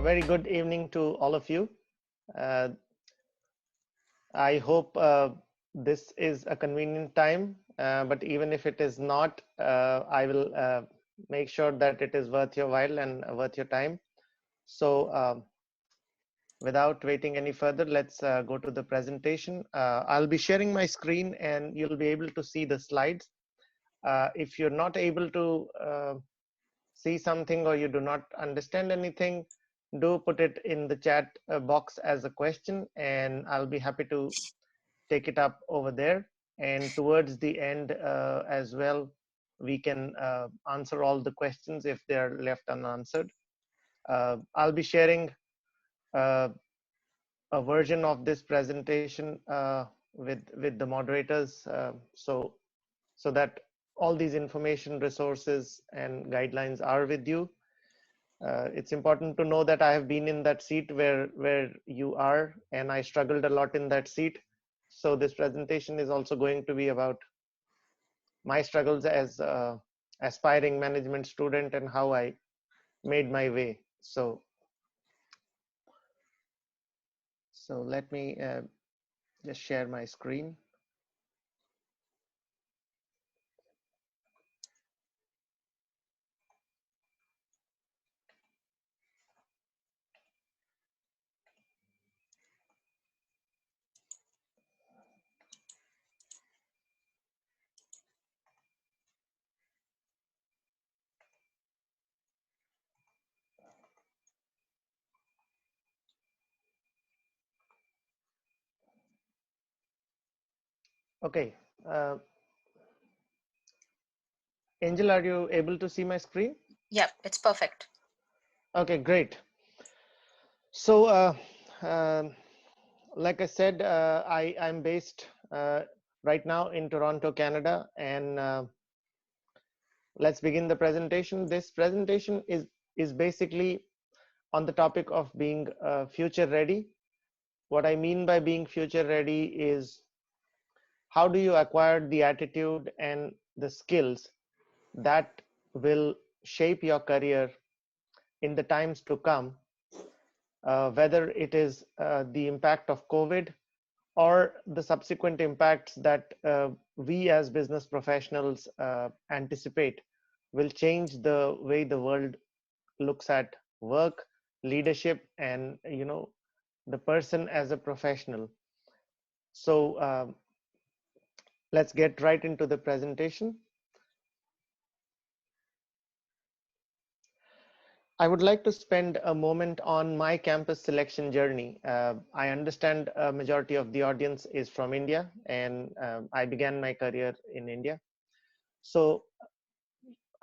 very good evening to all of you. Uh, I hope this is a convenient time, but even if it is not, I will make sure that it is worth your while and worth your time. So without waiting any further, let's go to the presentation. I'll be sharing my screen and you'll be able to see the slides. If you're not able to see something or you do not understand anything, do put it in the chat box as a question and I'll be happy to take it up over there. And towards the end as well, we can answer all the questions if they're left unanswered. I'll be sharing uh, a version of this presentation with the moderators so that all these information resources and guidelines are with you. It's important to know that I have been in that seat where you are, and I struggled a lot in that seat. So this presentation is also going to be about my struggles as aspiring management student and how I made my way. So let me just share my screen. Okay. Angel, are you able to see my screen? Yeah, it's perfect. Okay, great. So, like I said, I'm based right now in Toronto, Canada, and let's begin the presentation. This presentation is basically on the topic of being future ready. What I mean by being future ready is how do you acquire the attitude and the skills that will shape your career in the times to come, whether it is the impact of COVID or the subsequent impacts that we as business professionals anticipate will change the way the world looks at work, leadership, and the person as a professional. So let's get right into the presentation. I would like to spend a moment on my campus selection journey. I understand a majority of the audience is from India, and I began my career in India. So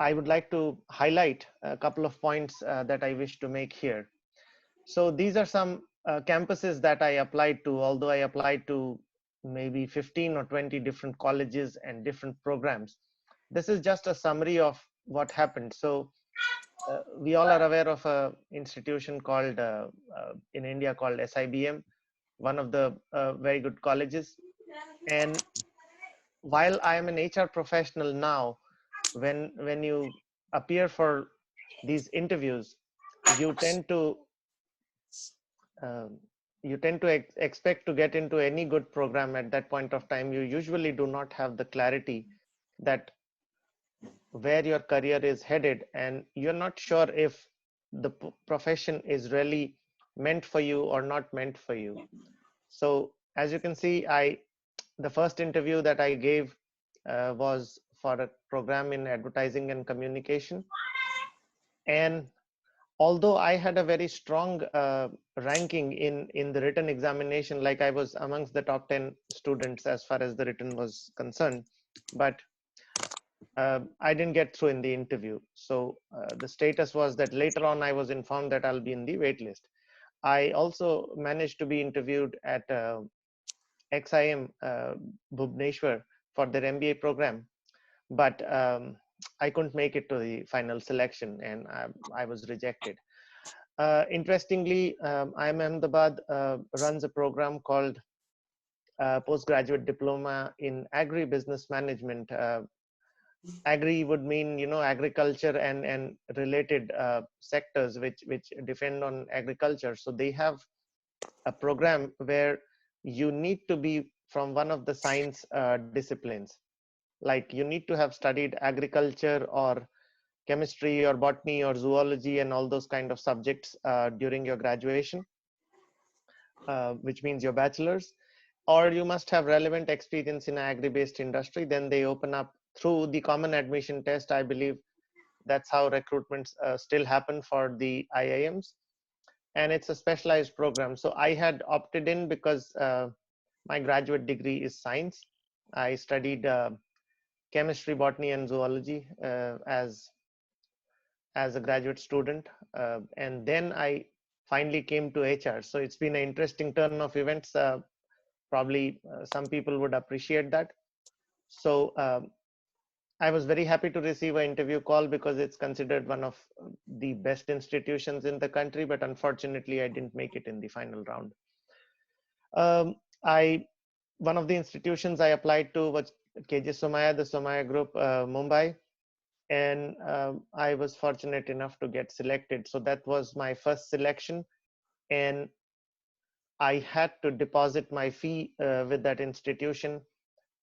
I would like to highlight a couple of points that I wish to make here. So these are some campuses that I applied to, although I applied to maybe 15 or 20 different colleges and different programs. This is just a summary of what happened. So we all are aware of a institution called in India called SIBM, one of the very good colleges. And while I am an HR professional now, when you appear for these interviews, you tend to expect to get into any good program at that point of time. You usually do not have the clarity that where your career is headed, and you're not sure if the profession is really meant for you or not meant for you. So as you can see, the first interview that I gave was for a program in advertising and communication. And although I had a very strong ranking in the written examination, like I was amongst the top 10 students as far as the written was concerned, but I didn't get through in the interview. So the status was that later on I was informed that I'll be in the wait list. I also managed to be interviewed at XIM Bhubaneswar for their MBA program, but I couldn't make it to the final selection and I was rejected. Interestingly, IIM Ahmedabad runs a program called Postgraduate Diploma in Agribusiness Management, Agri would mean, agriculture and related sectors which depend on agriculture. So they have a program where you need to be from one of the science disciplines. Like you need to have studied agriculture or chemistry or botany or zoology and all those kind of subjects during your graduation, which means your bachelor's, or you must have relevant experience in agri-based industry. Then they open up through the common admission test, I believe. That's how recruitments still happen for the IIMs, and it's a specialized program. So I had opted in because my graduate degree is science. I studied chemistry, botany, and zoology as a graduate student, and then I finally came to HR. So it's been an interesting turn of events. Probably some people would appreciate that. So I was very happy to receive an interview call because it's considered one of the best institutions in the country, but unfortunately I didn't make it in the final round. I One of the institutions I applied to was KJ Somaya, the Somaya Group, Mumbai, and I was fortunate enough to get selected. So that was my first selection, and I had to deposit my fee with that institution.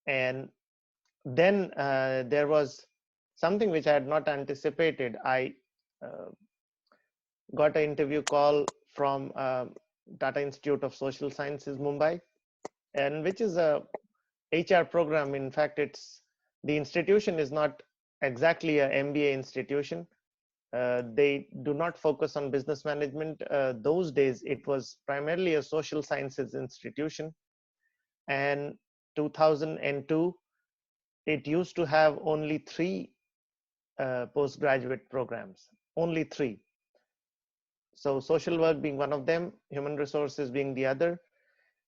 And then there was something which I had not anticipated. I uh, got an interview call from Tata Institute of Social Sciences, Mumbai, and which is a HR program. In fact, the institution is not exactly a MBA institution. They do not focus on business management. Those days, it was primarily a social sciences institution. And 2002, it used to have only three postgraduate programs, only three. So social work being one of them, human resources being the other,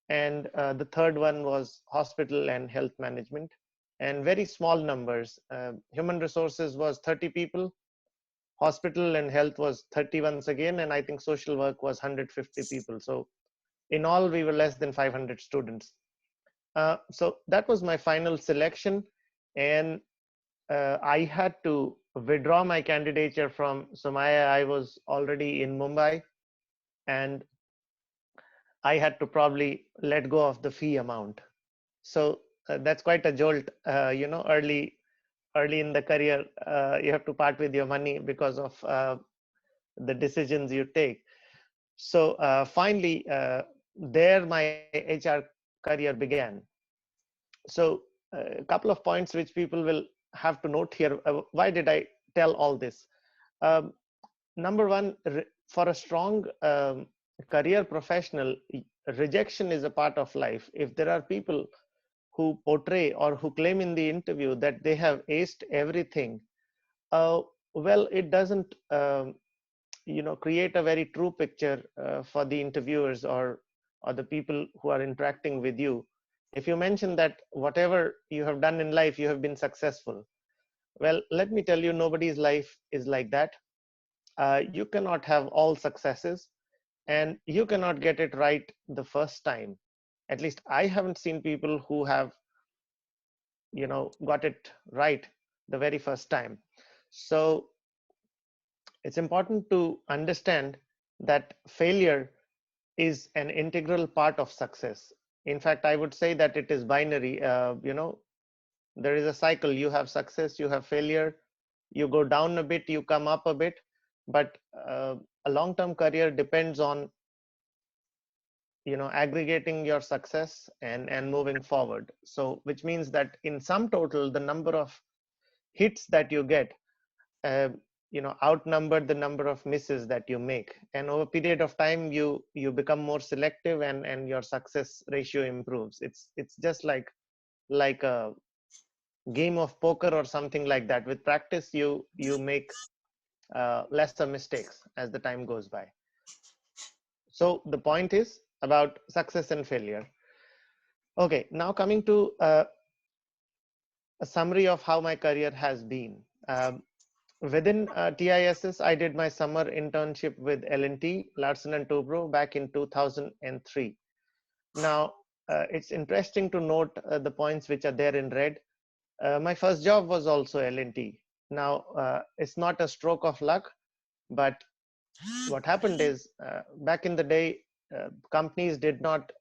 and the third one was hospital and health management, and very small numbers. Human resources was 30 people, hospital and health was 30 once again, and I think social work was 150 people. So in all, we were less than 500 students. So that was my final selection, and I had to withdraw my candidature from Somaya. I was already in Mumbai, and I had to probably let go of the fee amount. So that's quite a jolt. Early in the career, you have to part with your money because of the decisions you take. So finally, there my HR career began. So a couple of points which people will have to note here. Why did I tell all this? Um, Number one, for a strong career professional, rejection is a part of life. If there are people who portray or who claim in the interview that they have aced everything, uh, well, it doesn't create a very true picture for the interviewers or the people who are interacting with you. If you mention that whatever you have done in life, you have been successful, well, let me tell you, nobody's life is like that. You cannot have all successes, and you cannot get it right the first time. At least I haven't seen people who have got it right the very first time. So it's important to understand that failure is an integral part of success. In fact, I would say that it is binary. There is a cycle. You have success, you have failure, you go down a bit, you come up a bit. But a long-term career depends on aggregating your success and moving forward. So which means that in sum total, the number of hits that you get uh, outnumber the number of misses that you make, and over a period of time you become more selective, and your success ratio improves. It's just like a game of poker or something like that. With practice, you make lesser mistakes as the time goes by. So the point is about success and failure. Okay, now coming to a summary of how my career has been. Within TISS, I did my summer internship with L&T, Larsen and Toubro, back in 2003. Now, it's interesting to note the points which are there in red. My first job was also L&T. Now, it's not a stroke of luck, but what happened is back in the day, companies did not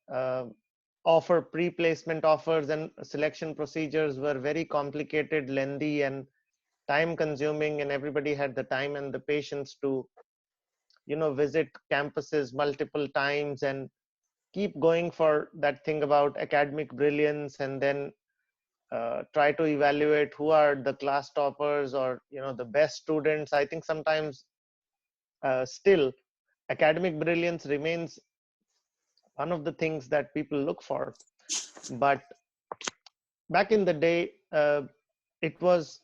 offer pre-placement offers, and selection procedures were very complicated, lengthy, and time consuming, and everybody had the time and the patience to visit campuses multiple times and keep going for that thing about academic brilliance, and then try to evaluate who are the class toppers or the best students. I think sometimes still academic brilliance remains one of the things that people look for. But back in the day, it was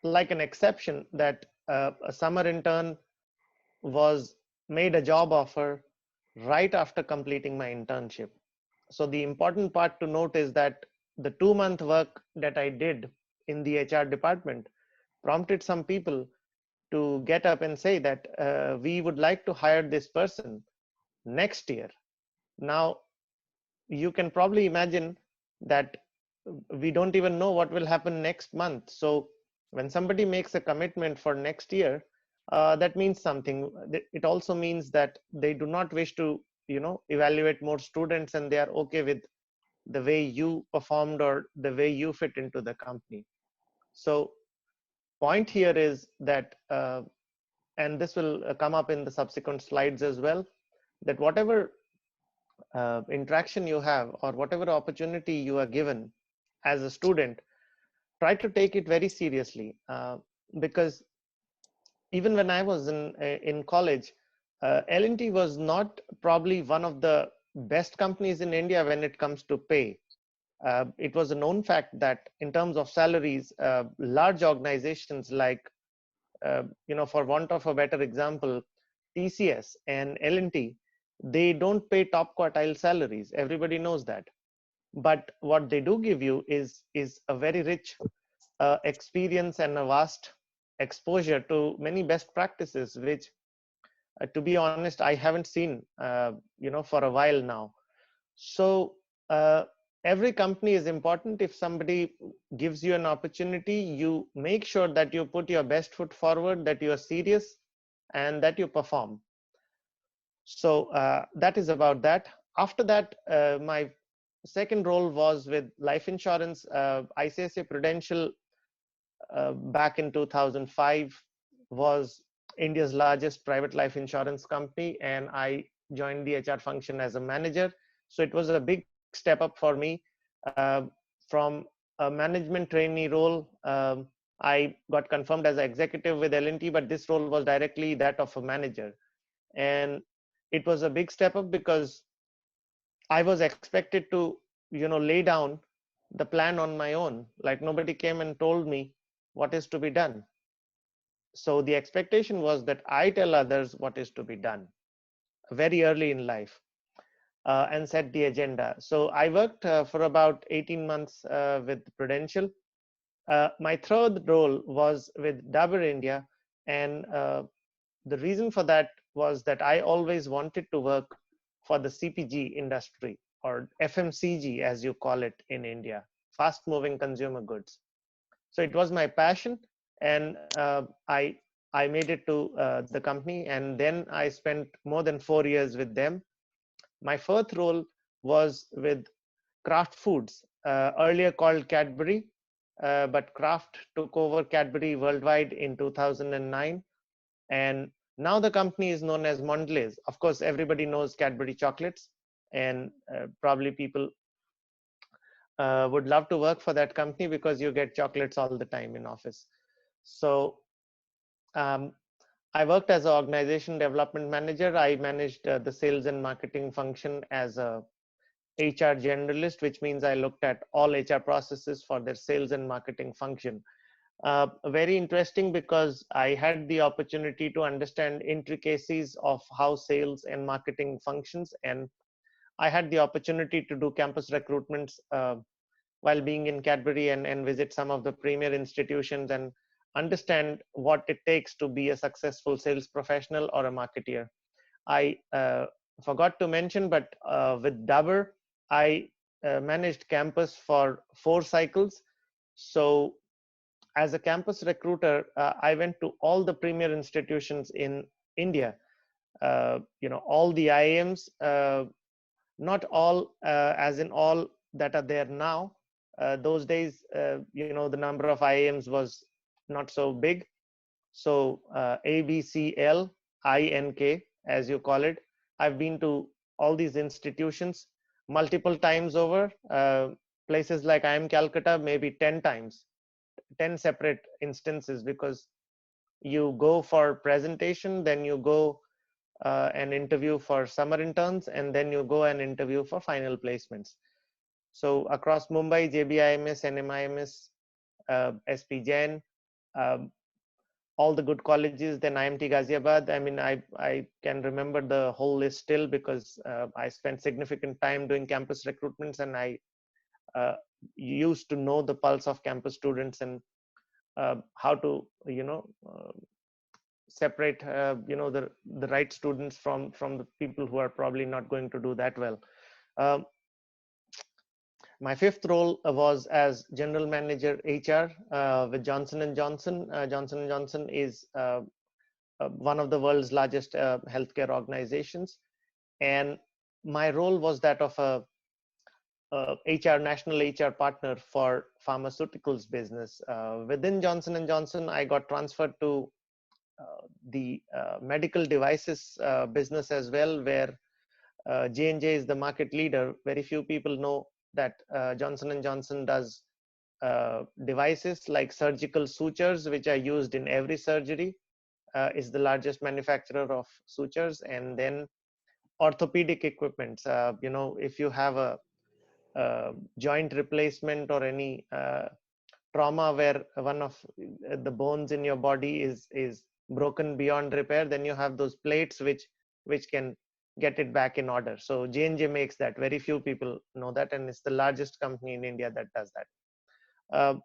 like an exception that a summer intern was made a job offer right after completing my internship. So the important part to note is that the 2-month work that I did in the HR department prompted some people to get up and say that we would like to hire this person next year. Now, you can probably imagine that we don't even know what will happen next month. So when somebody makes a commitment for next year, that means something. It also means that they do not wish to evaluate more students, and they are okay with the way you performed or the way you fit into the company. So point here is that and this will come up in the subsequent slides as well, that whatever interaction you have or whatever opportunity you are given as a student, try to take it very seriously, because even when I was in college, L&T was not probably one of the best companies in India when it comes to pay. It was a known fact that in terms of salaries, large organizations like for want of a better example, TCS and L&T, they don't pay top quartile salaries. Everybody knows that. But what they do give you is a very rich experience and a vast exposure to many best practices, which, to be honest, I haven't seen for a while now. So every company is important. If somebody gives you an opportunity, you make sure that you put your best foot forward, that you are serious, and that you perform. So that is about that. After that, my second role was with life insurance. ICICI Prudential back in 2005 was India's largest private life insurance company, and I joined the HR function as a manager. So it was a big step up for me. uh, from a management trainee role, I got confirmed as an executive with L&T, but this role was directly that of a manager. And it was a big step up because I was expected to lay down the plan on my own. Like, nobody came and told me what is to be done. So the expectation was that I tell others what is to be done very early in life, and set the agenda. So I worked for about 18 months with Prudential. My third role was with Dabur India, and the reason for that was that I always wanted to work for the CPG industry, or FMCG as you call it in India, fast moving consumer goods. So it was my passion, and I made it to the company, and then I spent more than 4 years with them. My fourth role was with Kraft Foods, earlier called Cadbury, but Kraft took over Cadbury worldwide in 2009, and now the company is known as Mondelez. Of course, everybody knows Cadbury chocolates, and probably people would love to work for that company because you get chocolates all the time in office. So um, I worked as an organization development manager. I managed the sales and marketing function as a HR generalist, which means I looked at all HR processes for their sales and marketing function. Very interesting because I had the opportunity to understand intricacies of how sales and marketing functions, and I had the opportunity to do campus recruitments while being in Cadbury, and visit some of the premier institutions and understand what it takes to be a successful sales professional or a marketeer. I forgot to mention, but with Dabur, I managed campus for 4 cycles. So as a campus recruiter, I went to all the premier institutions in India. All the IIMs, not all, as in all that are there now. Those days, the number of IIMs was not so big. So ABCL, INK, as you call it. I've been to all these institutions multiple times over. Places like IIM Calcutta, maybe 10 times, 10 separate instances, because you go for presentation, then you go an interview for summer interns, and then you go and interview for final placements. So across Mumbai, JBIMS, NMIMS, SP Jain, um, all the good colleges, then IMT Ghaziabad. I mean, I can remember the whole list still, because I spent significant time doing campus recruitments, and I uh, used to know the pulse of campus students, and how to separate the right students from the people who are probably not going to do that well. Um, my fifth role was as general manager HR with Johnson and Johnson. Johnson and Johnson is one of the world's largest healthcare organizations, and my role was that of a HR national HR partner for pharmaceuticals business. Within Johnson and Johnson, I got transferred to the medical devices business as well, where J&J is the market leader. Very few people know that Johnson and Johnson does devices like surgical sutures, which are used in every surgery. Is the largest manufacturer of sutures, and then orthopedic equipments. If you have a joint replacement or any trauma where one of the bones in your body is broken beyond repair, then you have those plates which can get it back in order. So J&J makes that. Very few people know that, and it's the largest company in India that does that.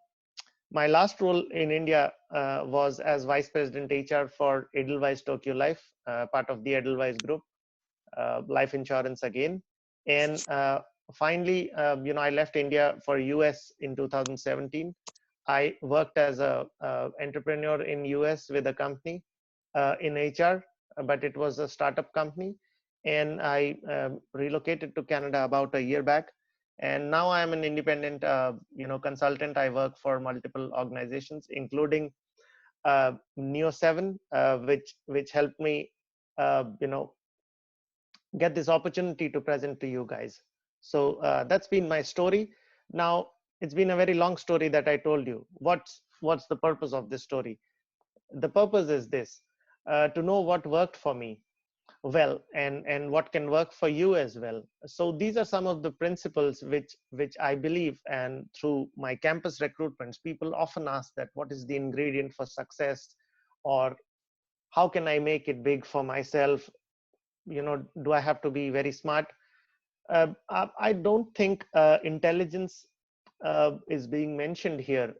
My last role in India was as Vice President HR for Edelweiss Tokyo Life, part of the Edelweiss Group, life insurance again. And finally, I left India for US in 2017. I worked as a entrepreneur in US with a company in HR, but it was a startup company. And I relocated to Canada about a year back. And now I am an independent, consultant. I work for multiple organizations, including Neo7, which helped me, get this opportunity to present to you guys. So that's been my story. Now, it's been a very long story that I told you. What's the purpose of this story? The purpose is this: to know what worked for me well, and what can work for you as well. So these are some of the principles which I believe, and through my campus recruitments, people often ask that what is the ingredient for success, or how can I make it big for myself? Do I have to be very smart? I don't think intelligence is being mentioned here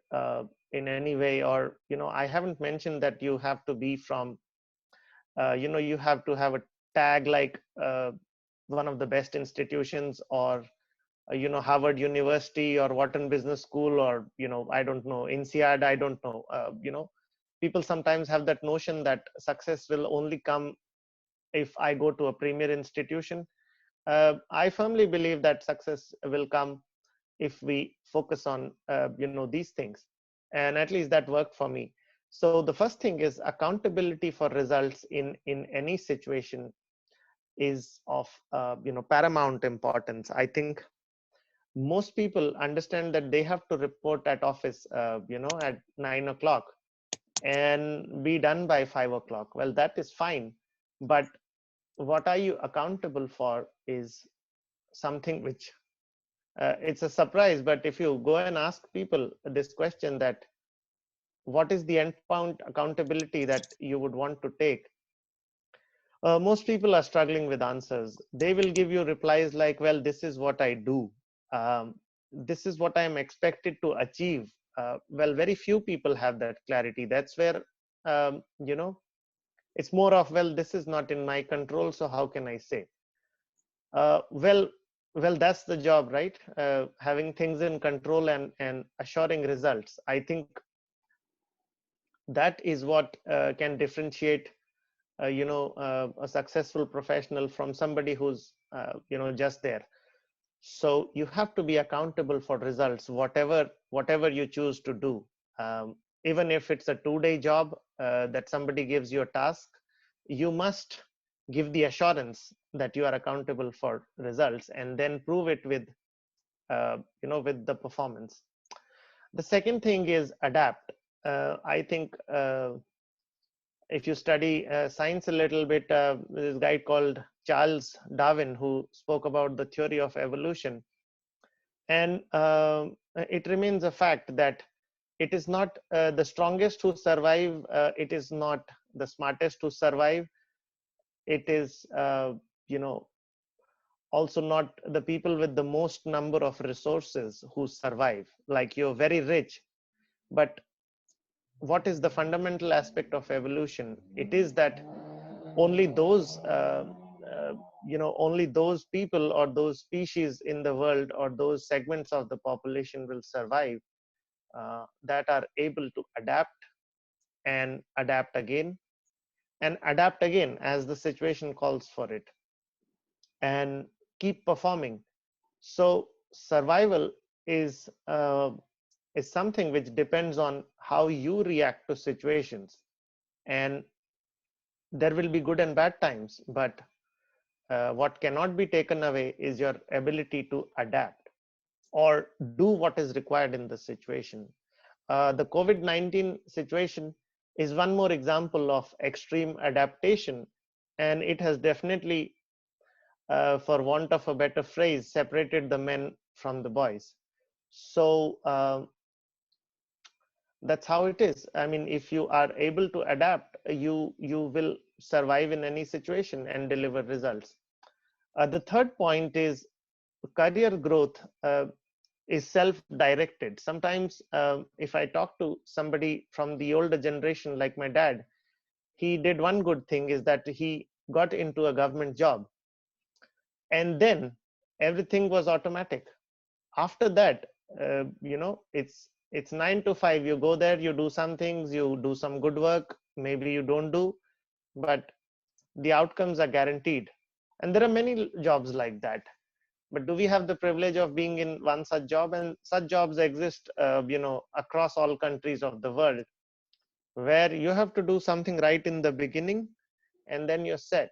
in any way, or I haven't mentioned that you have to be from you have to have a tag like one of the best institutions, or Harvard University, or Wharton Business School, or I don't know, INSEAD. I don't know. People sometimes have that notion that success will only come if I go to a premier institution. I firmly believe that success will come if we focus on these things, and at least that worked for me. So the first thing is accountability for results in any situation is of paramount importance. I think most people understand that they have to report at office at 9 o'clock and be done by 5 o'clock. Well, that is fine, but what are you accountable for is something which it's a surprise. But if you go and ask people this question, that what is the endpoint accountability that you would want to take, most people are struggling with answers. They will give you replies like, well, this is what I do, this is what I am expected to achieve. Well, very few people have that clarity. That's where it's more of, well, this is not in my control, so how can I say? Well, well, that's the job, right? Having things in control and assuring results. I think that is what can differentiate a successful professional from somebody who's just there. So you have to be accountable for results, whatever you choose to do. um, Even if it's a 2-day job, that somebody gives you a task, you must give the assurance that you are accountable for results, and then prove it with the performance. The second thing is adapt. I think if you study science a little bit, this guy called Charles Darwin, who spoke about the theory of evolution, and it remains a fact that it is not the strongest who survive, it is not the smartest who survive, it is also not the people with the most number of resources who survive. Like, you're very rich, but what is the fundamental aspect of evolution? It is that only those only those people or those species in the world or those segments of the population will survive, that are able to adapt and adapt again and adapt again as the situation calls for it, and keep performing. So survival is is something which depends on how you react to situations, and there will be good and bad times, but what cannot be taken away is your ability to adapt or do what is required in the situation. The COVID-19 situation is one more example of extreme adaptation, and it has definitely, for want of a better phrase, separated the men from the boys. So that's how it is. I mean, if you are able to adapt, you will survive in any situation and deliver results. The third point is career growth is self-directed. Sometimes, if I talk to somebody from the older generation, like my dad, he did one good thing, is that he got into a government job, and then everything was automatic. After that, it's 9 to 5. You go there, you do some things, you do some good work, maybe you don't do, but the outcomes are guaranteed. And there are many jobs like that. But do we have the privilege of being in one such job? And such jobs exist across all countries of the world, where you have to do something right in the beginning, and then you're set.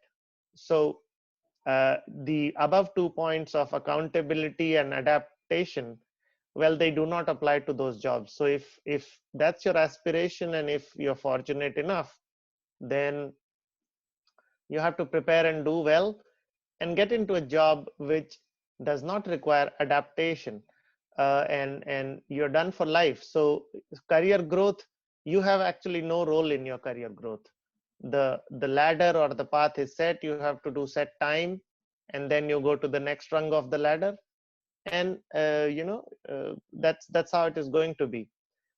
So the above 2 points of accountability and adaptation, well, they do not apply to those jobs. So if that's your aspiration, and if you're fortunate enough, then you have to prepare and do well and get into a job which does not require adaptation, and you're done for life. So career growth, you have actually no role in your career growth. The ladder or the path is set, you have to do set time, and then you go to the next rung of the ladder, and that's how it is going to be.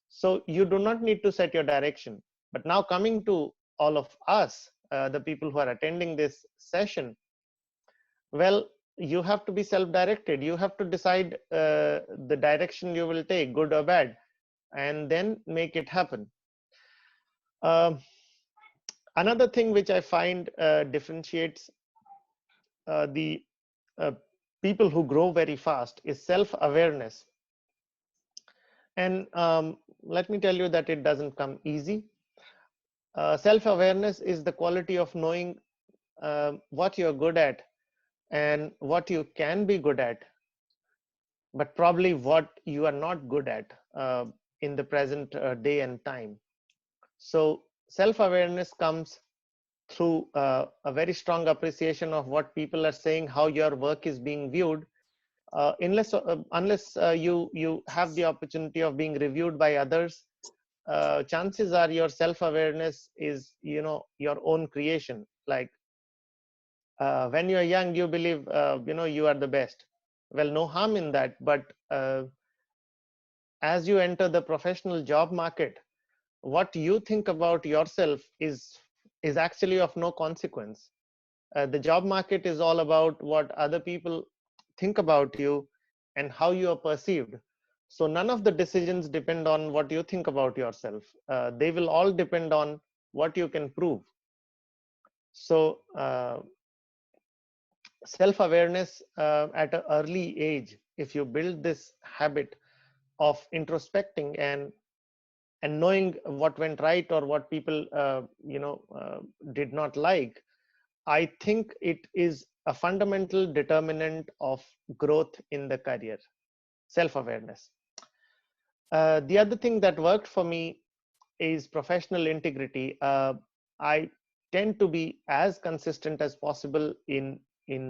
So you do not need to set your direction. But now, coming to all of us, the people who are attending this session, well, you have to be self-directed. You have to decide the direction you will take, good or bad, and then make it happen. Um Another thing which I find differentiates the uh, people who grow very fast is self-awareness. And let me tell you that it doesn't come easy. Self-awareness is the quality of knowing what you're good at and what you can be good at, but probably what you are not good at in the present day and time. So self-awareness comes through a very strong appreciation of what people are saying, how your work is being viewed. Unless you have the opportunity of being reviewed by others, chances are your self-awareness is your own creation. Like, when you're young, you believe you are the best. Well, no harm in that, but as you enter the professional job market, what you think about yourself is actually of no consequence. The job market is all about what other people think about you, and how you are perceived. So none of the decisions depend on what you think about yourself. They will all depend on what you can prove. So self-awareness at an early age, if you build this habit of introspecting and knowing what went right or what people did not like, I think it is a fundamental determinant of growth in the career. Self-awareness. The other thing that worked for me is professional integrity. I tend to be as consistent as possible in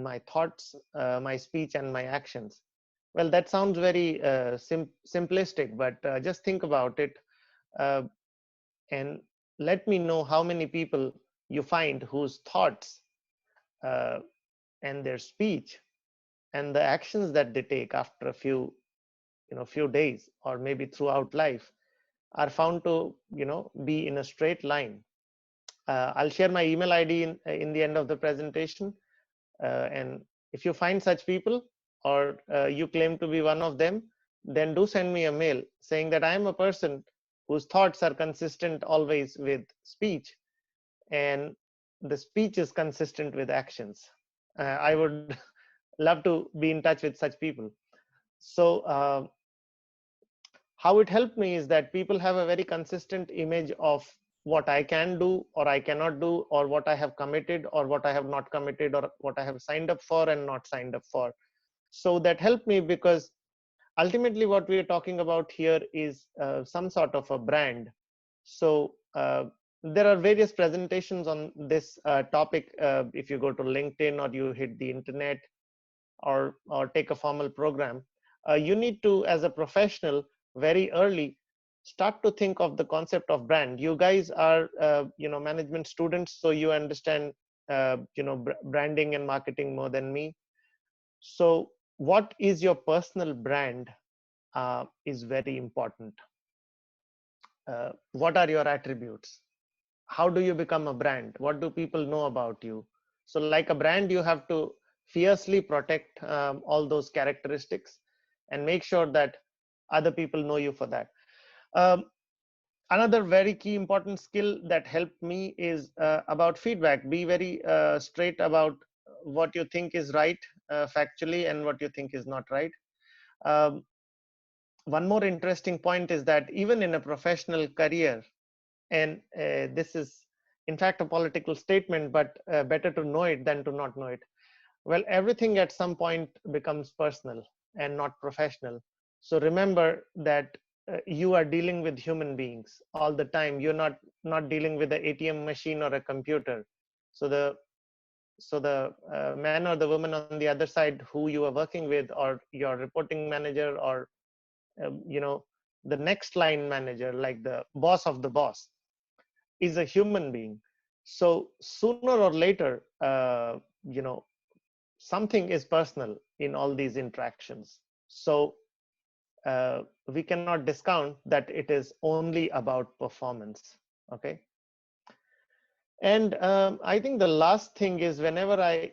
my thoughts, my speech, and my actions. Well, that sounds very simplistic, but just think about it, uh, and let me know how many people you find whose thoughts uh, and their speech and the actions that they take after a few days or maybe throughout life are found to be in a straight line. I'll share my email ID in the end of the presentation, and if you find such people or you claim to be one of them, then do send me a mail saying that I am a person whose thoughts are consistent always with speech, and the speech is consistent with actions. I would love to be in touch with such people. So how it helped me is that people have a very consistent image of what I can do or I cannot do, or what I have committed or what I have not committed, or what I have signed up for and not signed up for. So that helped me, because ultimately what we are talking about here is some sort of a brand. So there are various presentations on this topic. If you go to LinkedIn or you hit the internet, or take a formal program, you need to, as a professional, very early start to think of the concept of brand. You guys are management students, so you understand branding and marketing more than me. So what is your personal brand is very important. What are your attributes? How do you become a brand? What do people know about you? So like a brand, you have to fiercely protect all those characteristics and make sure that other people know you for that. um, Another very key important skill that helped me is about feedback. Be very straight about what you think is right factually and what you think is not right. um, One more interesting point is that even in a professional career, and this is in fact a political statement, but better to know it than to not know it. Well, everything at some point becomes personal and not professional. So remember that you are dealing with human beings all the time. You're not dealing with the ATM machine or a computer. So the man or the woman on the other side who you are working with, or your reporting manager, or the next line manager, like the boss of the boss, is a human being. So sooner or later, something is personal in all these interactions. So we cannot discount that it is only about performance. Okay. And I think the last thing is, whenever I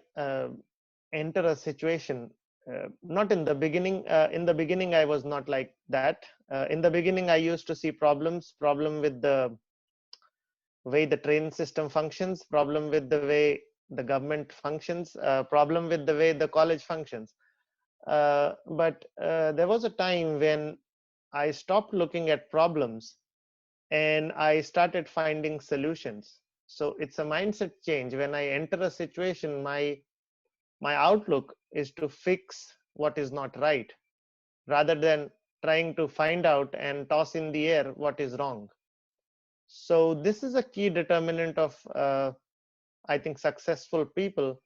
enter a situation, not in the beginning I was not like that. In the beginning I used to see problem with the way the train system functions, problem with the way the government functions, problem with the way the college functions. But there was a time when I stopped looking at problems and I started finding solutions. So it's a mindset change. When I enter a situation, my outlook is to fix what is not right, rather than trying to find out and toss in the air what is wrong. So this is a key determinant of I think successful people,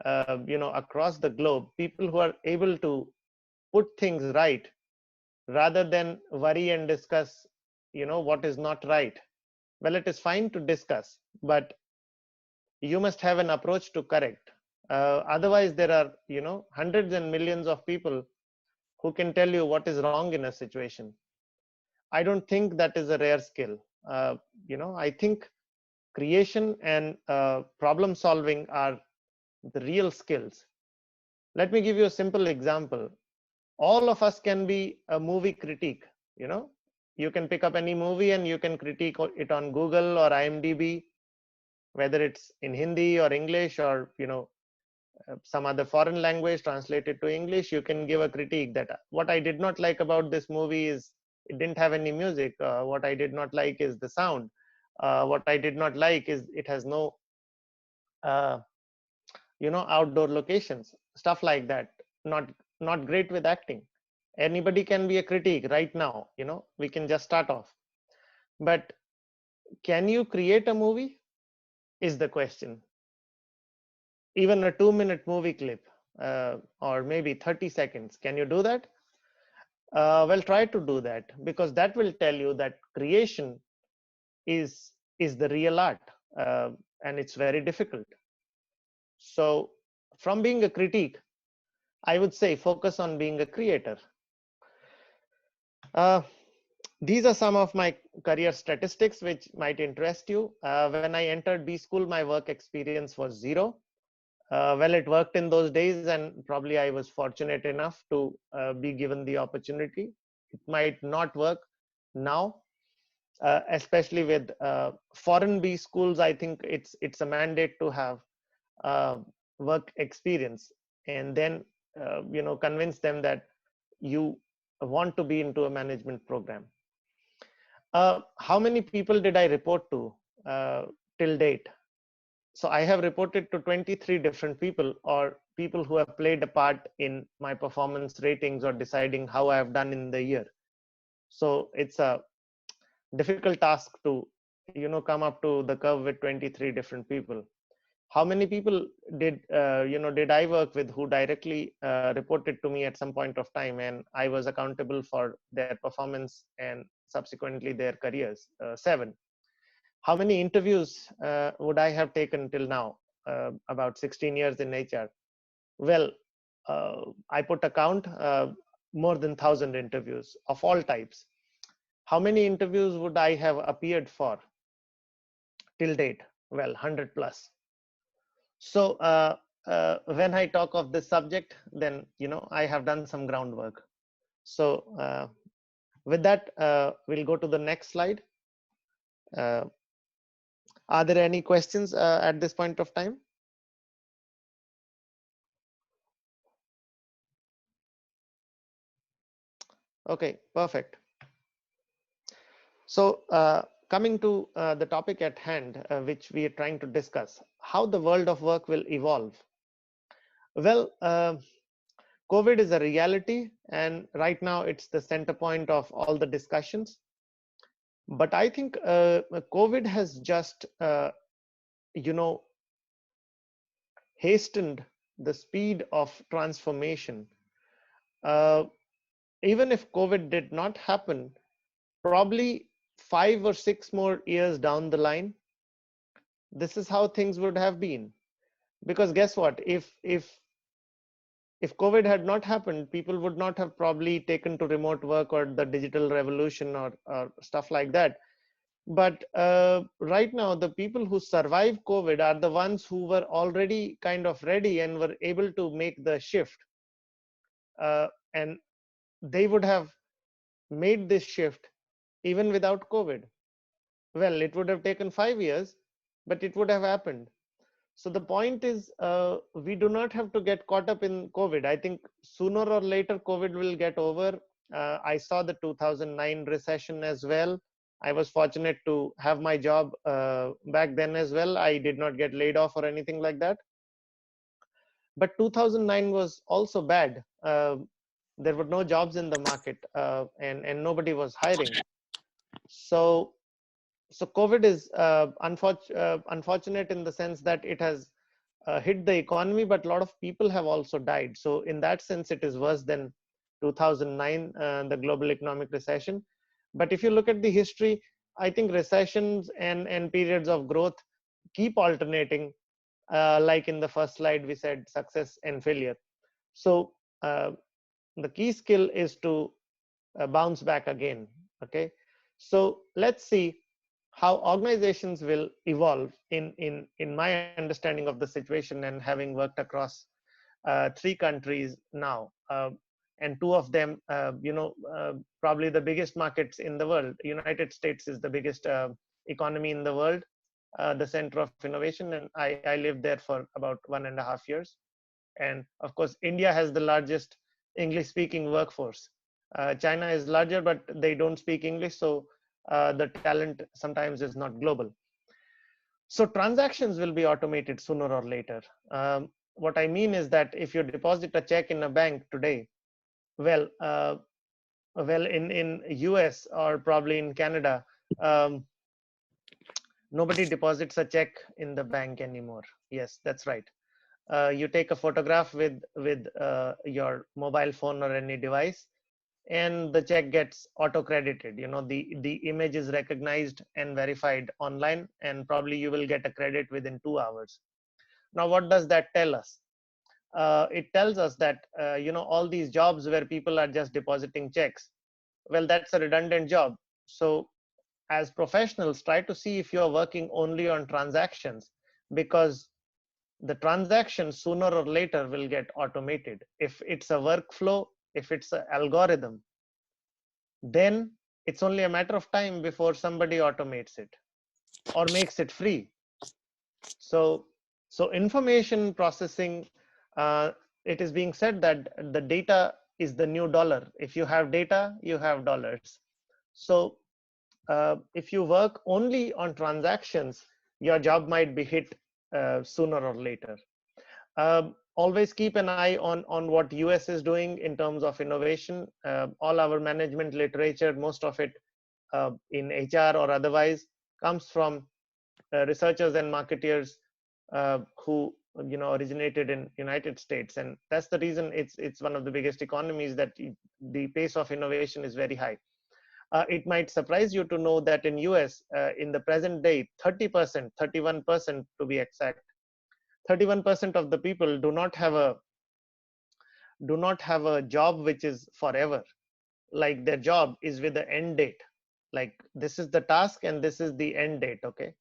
across the globe, people who are able to put things right rather than worry and discuss, what is not right. Well, it is fine to discuss, but you must have an approach to correct. Otherwise, there are, hundreds and millions of people who can tell you what is wrong in a situation. I don't think that is a rare skill. I think creation and problem solving are the real skills. Let me give you a simple example. All of us can be a movie critique. You know, you can pick up any movie and you can critique it on Google or IMDb, whether it's in Hindi or English or, some other foreign language translated to English. You can give a critique that what I did not like about this movie is it didn't have any music. What I did not like is the sound. What I did not like is it has no, uh, outdoor locations, stuff like that. Not not great with acting. Anybody can be a critique right now. We can just start off. But can you create a movie? Is the question. Even a 2-minute movie clip, or maybe 30 seconds. Can you do that? Well, try to do that, because that will tell you that creation is the real art, uh, and it's very difficult. So, from being a critique, I would say focus on being a creator. Uh, these are some of my career statistics which might interest you. When I entered B school, my work experience was zero. Well, it worked in those days, and probably I was fortunate enough to be given the opportunity. It might not work now, especially with foreign B schools. I think it's a mandate to have uh, work experience, and then convince them that you want to be into a management program. How many people did I report to till date? So I have reported to 23 different people, or people who have played a part in my performance ratings or deciding how I have done in the year. So it's a difficult task to come up to the curve with 23 different people. How many people did I work with who directly reported to me at some point of time, and I was accountable for their performance and subsequently their careers? 7. How many interviews would I have taken till now? About 16 years in HR. Well, I put a count, more than 1,000 interviews of all types. How many interviews would I have appeared for till date? Well, 100 plus. So when I talk of this subject, then I have done some groundwork. So with that, we'll go to the next slide. Uh, are there any questions at this point of time? Okay, perfect. So coming to the topic at hand, which we are trying to discuss, how the world of work will evolve. Well, COVID is a reality, and right now it's the center point of all the discussions. But I think COVID has just, you know, hastened the speed of transformation. Uh, Even if COVID did not happen, probably 5 or 6 more years down the line, this is how things would have been. Because guess what? If COVID had not happened, people would not have probably taken to remote work or the digital revolution, or stuff like that. But right now, the people who survive COVID are the ones who were already kind of ready and were able to make the shift. And they would have made this shift even without COVID. Well, it would have taken 5 years, but it would have happened. So the point is, we do not have to get caught up in COVID. I think sooner or later, COVID will get over. I saw the 2009 recession as well. I was fortunate to have my job back then as well. I did not get laid off or anything like that. But 2009 was also bad. There were no jobs in the market, and nobody was hiring. So COVID is unfortunate in the sense that it has hit the economy, but a lot of people have also died. So in that sense, it is worse than 2009, the global economic recession. But if you look at the history, I think recessions and periods of growth keep alternating. Like in the first slide, we said success and failure. So the key skill is to bounce back again. Okay, so let's see how organizations will evolve in my understanding of the situation, and having worked across three countries now, and two of them, probably the biggest markets in the world. United States is the biggest economy in the world, the center of innovation, and I lived there for about 1.5 years. And of course, India has the largest English speaking workforce. China is larger, but they don't speak English, so the talent sometimes is not global. So transactions will be automated sooner or later. What I mean is that if you deposit a check in a bank today, well, in US or probably in Canada, um, nobody deposits a check in the bank anymore. Yes, that's right. You take a photograph with your mobile phone or any device, and the check gets auto credited. The image is recognized and verified online, and probably you will get a credit within 2 hours. Now, what does that tell us? It tells us that all these jobs where people are just depositing checks, well, that's a redundant job. So as professionals, try to see if you're working only on transactions, because the transaction sooner or later will get automated. If it's a workflow, if it's an algorithm, then it's only a matter of time before somebody automates it or makes it free. So information processing, uh, it is being said that the data is the new dollar. If you have data, you have dollars. So if you work only on transactions, your job might be hit sooner or later. Always keep an eye on what US is doing in terms of innovation. All our management literature, most of it in HR or otherwise, comes from researchers and marketeers who originated in United States, and that's the reason it's one of the biggest economies, that the pace of innovation is very high. It might surprise you to know that in US, in the present day, 30%, 31% to be exact, 31% of the people do not have a job which is forever. Like their job is with the end date. Like this is the task and this is the end date. Okay.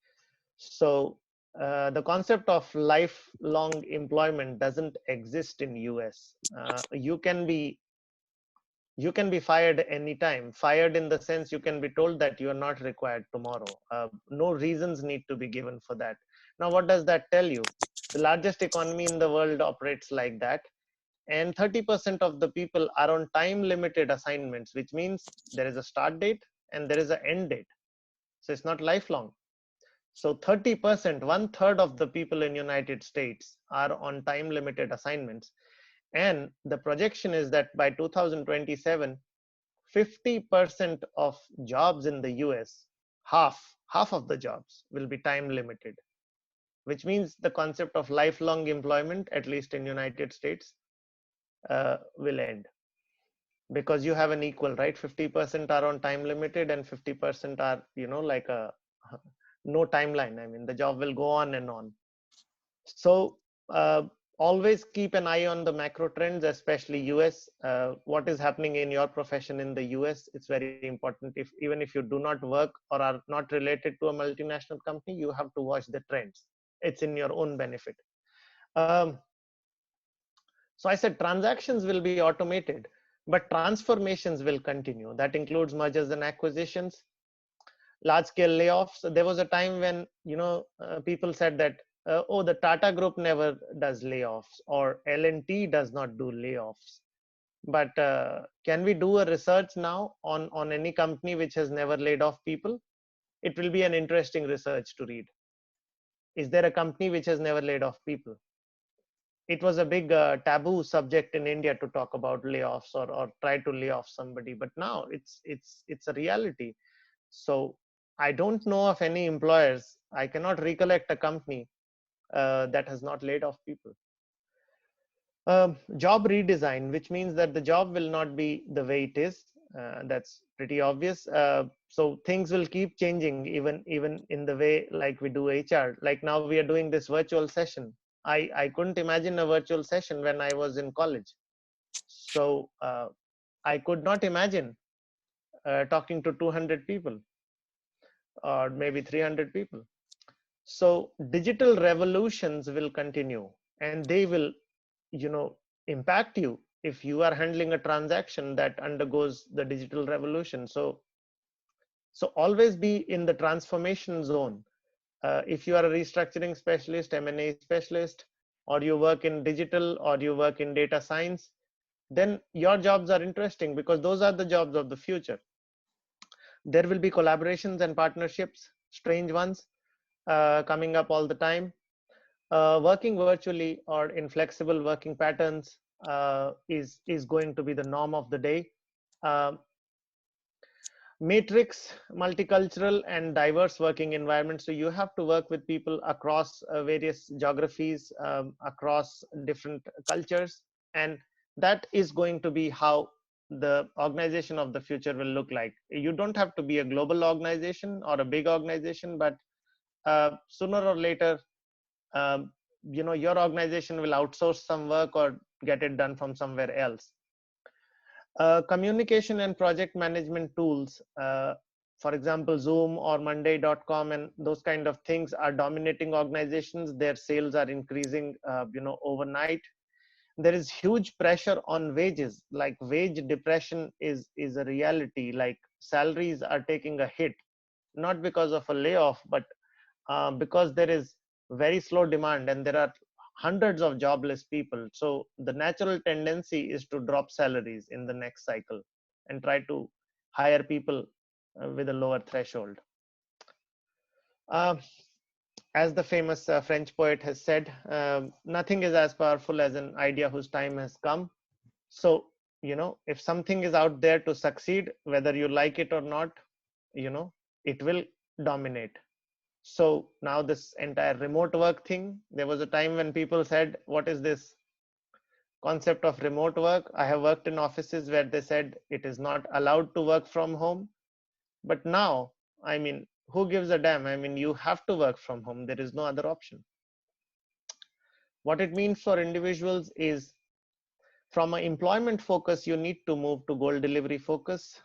So the concept of lifelong employment doesn't exist in US. You can be fired anytime. Fired in the sense you can be told that you are not required tomorrow. No reasons need to be given for that. Now, what does that tell you? The largest economy in the world operates like that, and 30% of the people are on time limited assignments, which means there is a start date and there is an end date. So it's not lifelong. So 30%, one third of the people in United States are on time limited assignments. And the projection is that by 2027, 50% of jobs in the US, half of the jobs will be time limited, which means the concept of lifelong employment, at least in United States, will end, because you have an equal, right? 50% are on time limited and 50% are, like a no timeline. I mean, the job will go on and on. So always keep an eye on the macro trends, especially US. What is happening in your profession in the US? It's very important. Even if you do not work or are not related to a multinational company, you have to watch the trends. It's in your own benefit. Um, so I said transactions will be automated, but transformations will continue. That includes mergers and acquisitions, large scale layoffs. There was a time when people said that oh, the Tata group never does layoffs, or L&T does not do layoffs. But can we do a research now on any company which has never laid off people? It will be an interesting research to read. Is there a company which has never laid off people? It was a big taboo subject in India to talk about layoffs, or try to lay off somebody, but now it's a reality. So I don't know of any employers. I cannot recollect a company that has not laid off people. Job redesign, which means that the job will not be the way it is. That's pretty obvious. So things will keep changing, even in the way like we do HR. Like now we are doing this virtual session. I couldn't imagine a virtual session when I was in college. So I could not imagine talking to 200 people or maybe 300 people. So digital revolutions will continue, and they will impact you if you are handling a transaction that undergoes the digital revolution. So always be in the transformation zone. If you are a restructuring specialist, M&A specialist, or you work in digital, or you work in data science, then your jobs are interesting because those are the jobs of the future. There will be collaborations and partnerships, strange ones, coming up all the time. Working virtually or in flexible working patterns is going to be the norm of the day. Uh, Matrix, multicultural and diverse working environment. So you have to work with people across various geographies, across different cultures, and that is going to be how the organization of the future will look like. You don't have to be a global organization or a big organization, but sooner or later, um, your organization will outsource some work or get it done from somewhere else. Communication and project management tools, for example, Zoom or Monday.com and those kind of things are dominating organizations. Their sales are increasing, overnight. There is huge pressure on wages. Like wage depression is a reality. Like salaries are taking a hit, not because of a layoff, but because there is very slow demand and there are hundreds of jobless people. So the natural tendency is to drop salaries in the next cycle and try to hire people with a lower threshold. Uh, as the famous French poet has said, nothing is as powerful as an idea whose time has come. So, if something is out there to succeed, whether you like it or not, it will dominate. So now this entire remote work thing, there was a time when people said, what is this concept of remote work? I have worked in offices where they said it is not allowed to work from home. But now, I mean, who gives a damn? I mean, you have to work from home. There is no other option. What it means for individuals is, from an employment focus, you need to move to goal delivery focus.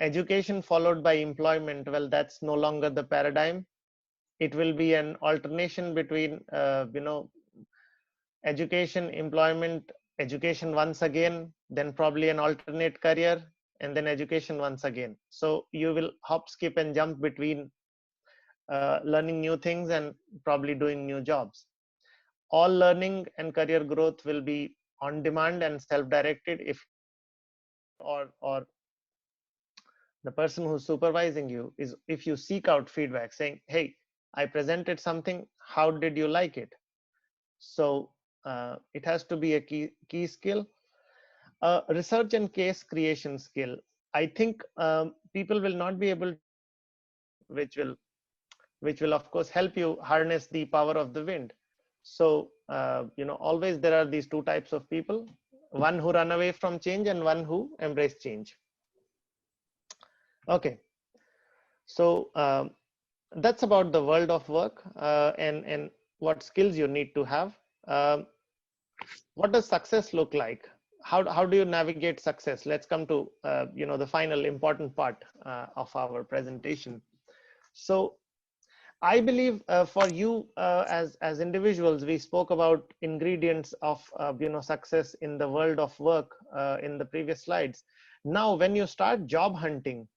Education followed by employment, well, that's no longer the paradigm. It will be an alternation between education, employment, education once again, then probably an alternate career, and then education once again. So you will hop, skip, and jump between learning new things and probably doing new jobs. All learning and career growth will be on demand and self-directed. If or the person who's supervising you is, if you seek out feedback saying, hey, I presented something, how did you like it? So it has to be a key skill. Research and case creation skill. I think people will not be able to, which will of course help you harness the power of the wind. So always there are these two types of people: one who run away from change and one who embrace change. Okay, so that's about the world of work and what skills you need to have. Um, what does success look like? How do you navigate success? Let's come to the final important part of our presentation. So I believe for you as individuals, we spoke about ingredients of success in the world of work in the previous slides. Now, when you start job hunting,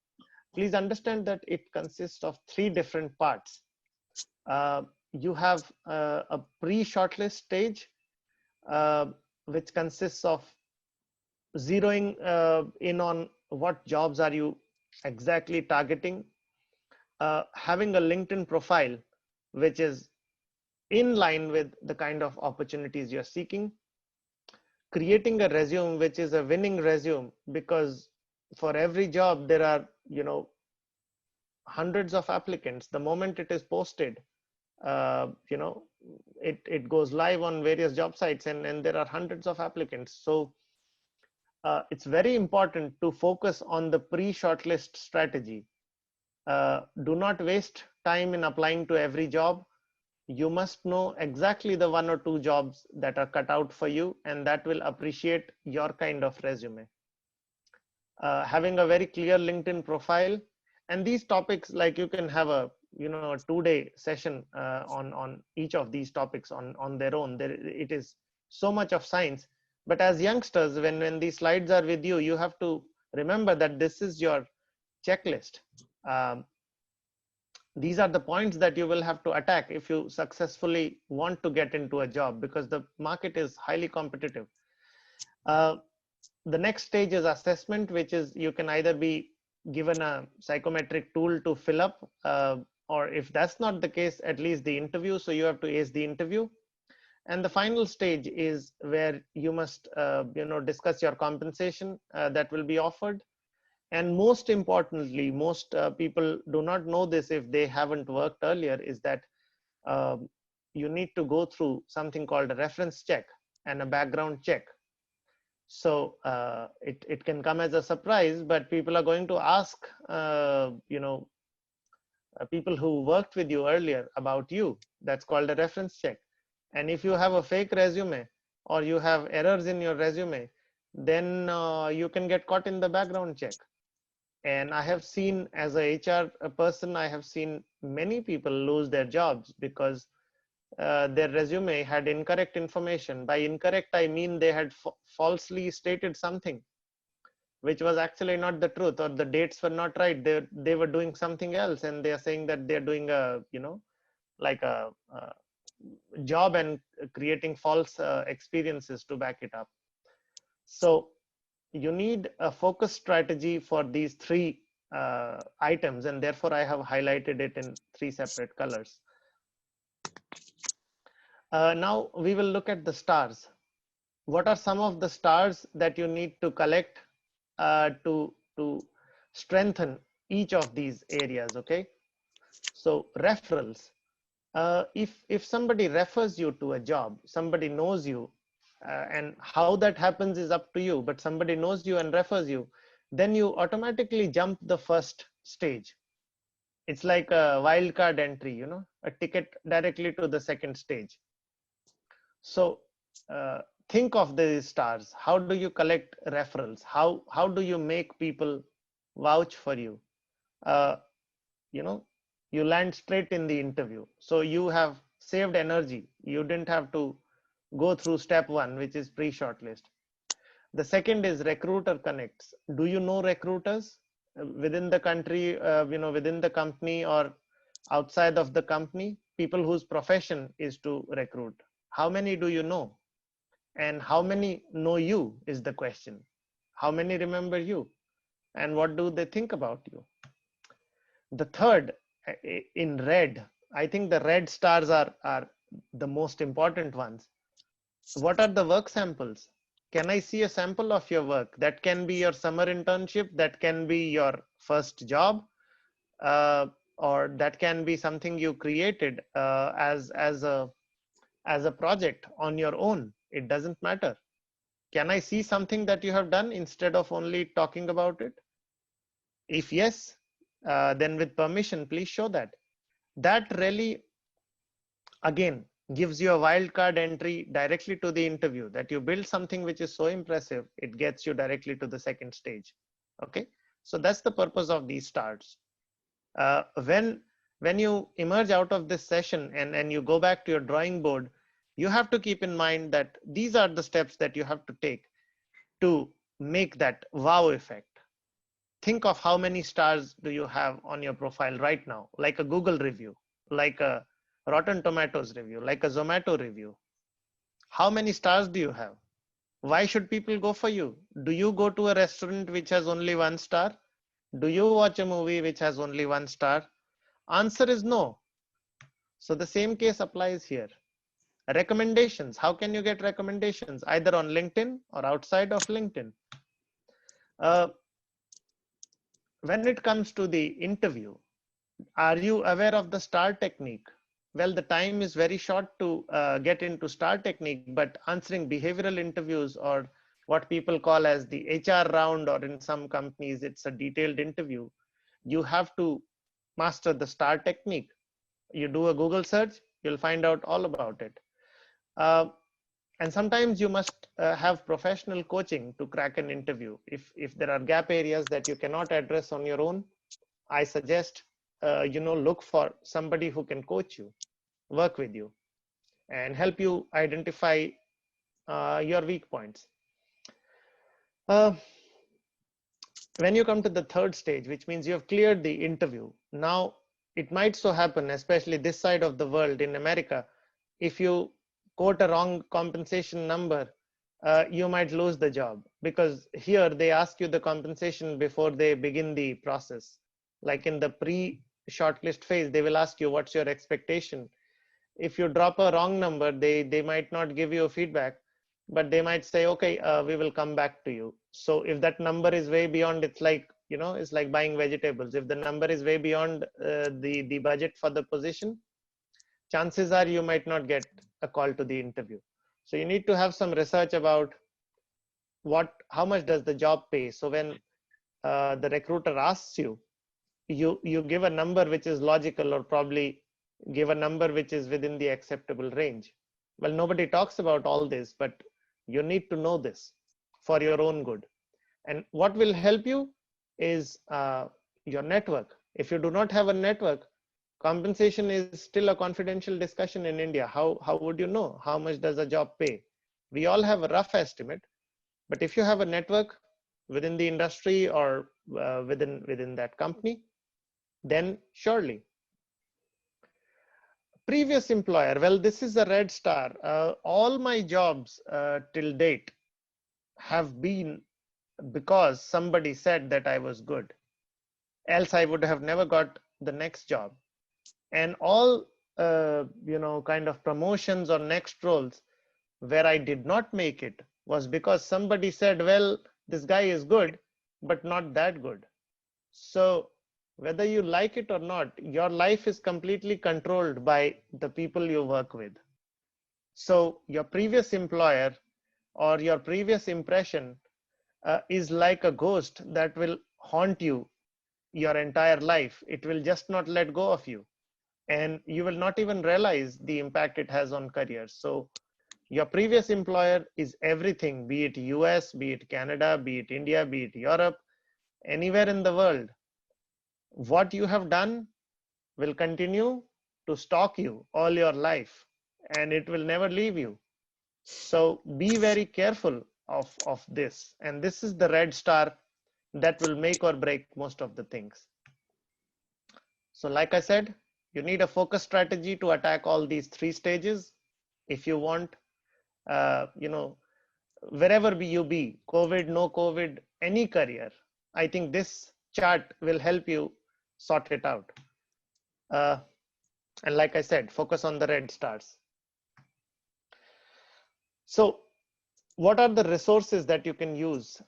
please understand that it consists of three different parts. You have a pre-shortlist stage, uh, which consists of zeroing in on what jobs are you exactly targeting, having a LinkedIn profile which is in line with the kind of opportunities you're seeking, creating a resume which is a winning resume, because for every job there are hundreds of applicants. The moment it is posted, uh, you know it goes live on various job sites, and there are hundreds of applicants. So it's very important to focus on the pre-shortlist strategy. Do not waste time in applying to every job. You must know exactly the one or two jobs that are cut out for you, and that will appreciate your kind of resume. Having a very clear LinkedIn profile, and these topics, like, you can have a a 2-day session on each of these topics on their own. It is so much of science. But as youngsters, when these slides are with you, you have to remember that this is your checklist. Um, these are the points that you will have to attack if you successfully want to get into a job, because the market is highly competitive. Uh, the next stage is assessment, which is you can either be given a psychometric tool to fill up, or if that's not the case, at least the interview. So you have to ace the interview. And the final stage is where you must discuss your compensation that will be offered. And most importantly, most people do not know this if they haven't worked earlier, is that um, you need to go through something called a reference check and a background check. So it can come as a surprise, but people are going to ask people who worked with you earlier about you. That's called a reference check. And if you have a fake resume or you have errors in your resume, then you can get caught in the background check. And I have seen, as a HR person, I have seen many people lose their jobs because their resume had incorrect information. By incorrect, I mean they had falsely stated something which was actually not the truth, or the dates were not right. They were doing something else, and they are saying that they're doing a like a job and creating false experiences to back it up. So you need a focus strategy for these three items, and therefore I have highlighted it in three separate colors. Now we will look at the stars. What are some of the stars that you need to collect to strengthen each of these areas? Okay, so referrals. If somebody refers you to a job, somebody knows you, and how that happens is up to you, but somebody knows you and refers you, then you automatically jump the first stage. It's like a wild card entry, a ticket directly to the second stage. So think of these stars. How do you collect referrals? How do you make people vouch for you? uh, you know you land straight in the interview, so you have saved energy. You didn't have to go through step one, which is pre-shortlist. The second is recruiter connects. Do you know recruiters within the country, within the company or outside of the company, people whose profession is to recruit? How many do you know? And how many know you is the question. How many remember you? And what do they think about you? The third, in red, I think the red stars are the most important ones. What are the work samples? Can I see a sample of your work? That can be your summer internship, that can be your first job, uh, or that can be something you created as a project on your own. It doesn't matter. Can I see something that you have done instead of only talking about it? If yes, then with permission, please show that. That really, again, gives you a wild card entry directly to the interview. That you build something which is so impressive, it gets you directly to the second stage. Okay, so that's the purpose of these stars. When you emerge out of this session and you go back to your drawing board, you have to keep in mind that these are the steps that you have to take to make that wow effect. Think of how many stars do you have on your profile right now, like a Google review, like a Rotten Tomatoes review, like a Zomato review. How many stars do you have? Why should people go for you? Do you go to a restaurant which has only 1 star? Do you watch a movie which has only 1 star? Answer is no. So the same case applies here. Recommendations. How can you get recommendations? Either on LinkedIn or outside of LinkedIn. Uh, when it comes to the interview, are you aware of the star technique? Well, the time is very short to get into star technique, but answering behavioral interviews, or what people call as the HR round, or in some companies, it's a detailed interview. You have to master the star technique. You do a Google search, you'll find out all about it. And sometimes you must have professional coaching to crack an interview. If there are gap areas that you cannot address on your own, I suggest look for somebody who can coach you, work with you, and help you identify your weak points. Uh, when you come to the third stage, which means you have cleared the interview, now it might so happen, especially this side of the world in America, if you quote a wrong compensation number, you might lose the job, because here they ask you the compensation before they begin the process. Like in the pre-shortlist phase, they will ask you what's your expectation. If you drop a wrong number, they might not give you a feedback, but they might say, okay, we will come back to you. So if that number is way beyond, it's like, it's like buying vegetables. If the number is way beyond the budget for the position, chances are you might not get a call to the interview. So you need to have some research about how much does the job pay. So when the recruiter asks you, you give a number which is logical, or probably give a number which is within the acceptable range. Well, nobody talks about all this, but you need to know this for your own good. And what will help you is your network. If you do not have a network, compensation is still a confidential discussion in India. How would you know how much does a job pay? We all have a rough estimate, but if you have a network within the industry or within that company, then surely. Previous employer, well, this is a red star. All my jobs till date have been because somebody said that I was good, else I would have never got the next job. And all kind of promotions or next roles where I did not make it was because somebody said, well, this guy is good but not that good. So whether you like it or not, your life is completely controlled by the people you work with. So your previous employer or your previous impression is like a ghost that will haunt you your entire life. It will just not let go of you, and you will not even realize the impact it has on careers. So your previous employer is everything, be it US, be it Canada, be it India, be it Europe, anywhere in the world. What you have done will continue to stalk you all your life, and it will never leave you. So be very careful of this. And this is the red star that will make or break most of the things. So like I said, you need a focus strategy to attack all these three stages. If you want, wherever you be, COVID, no COVID, any career, I think this chart will help you sort it out. And like I said, focus on the red stars. So what are the resources that you can use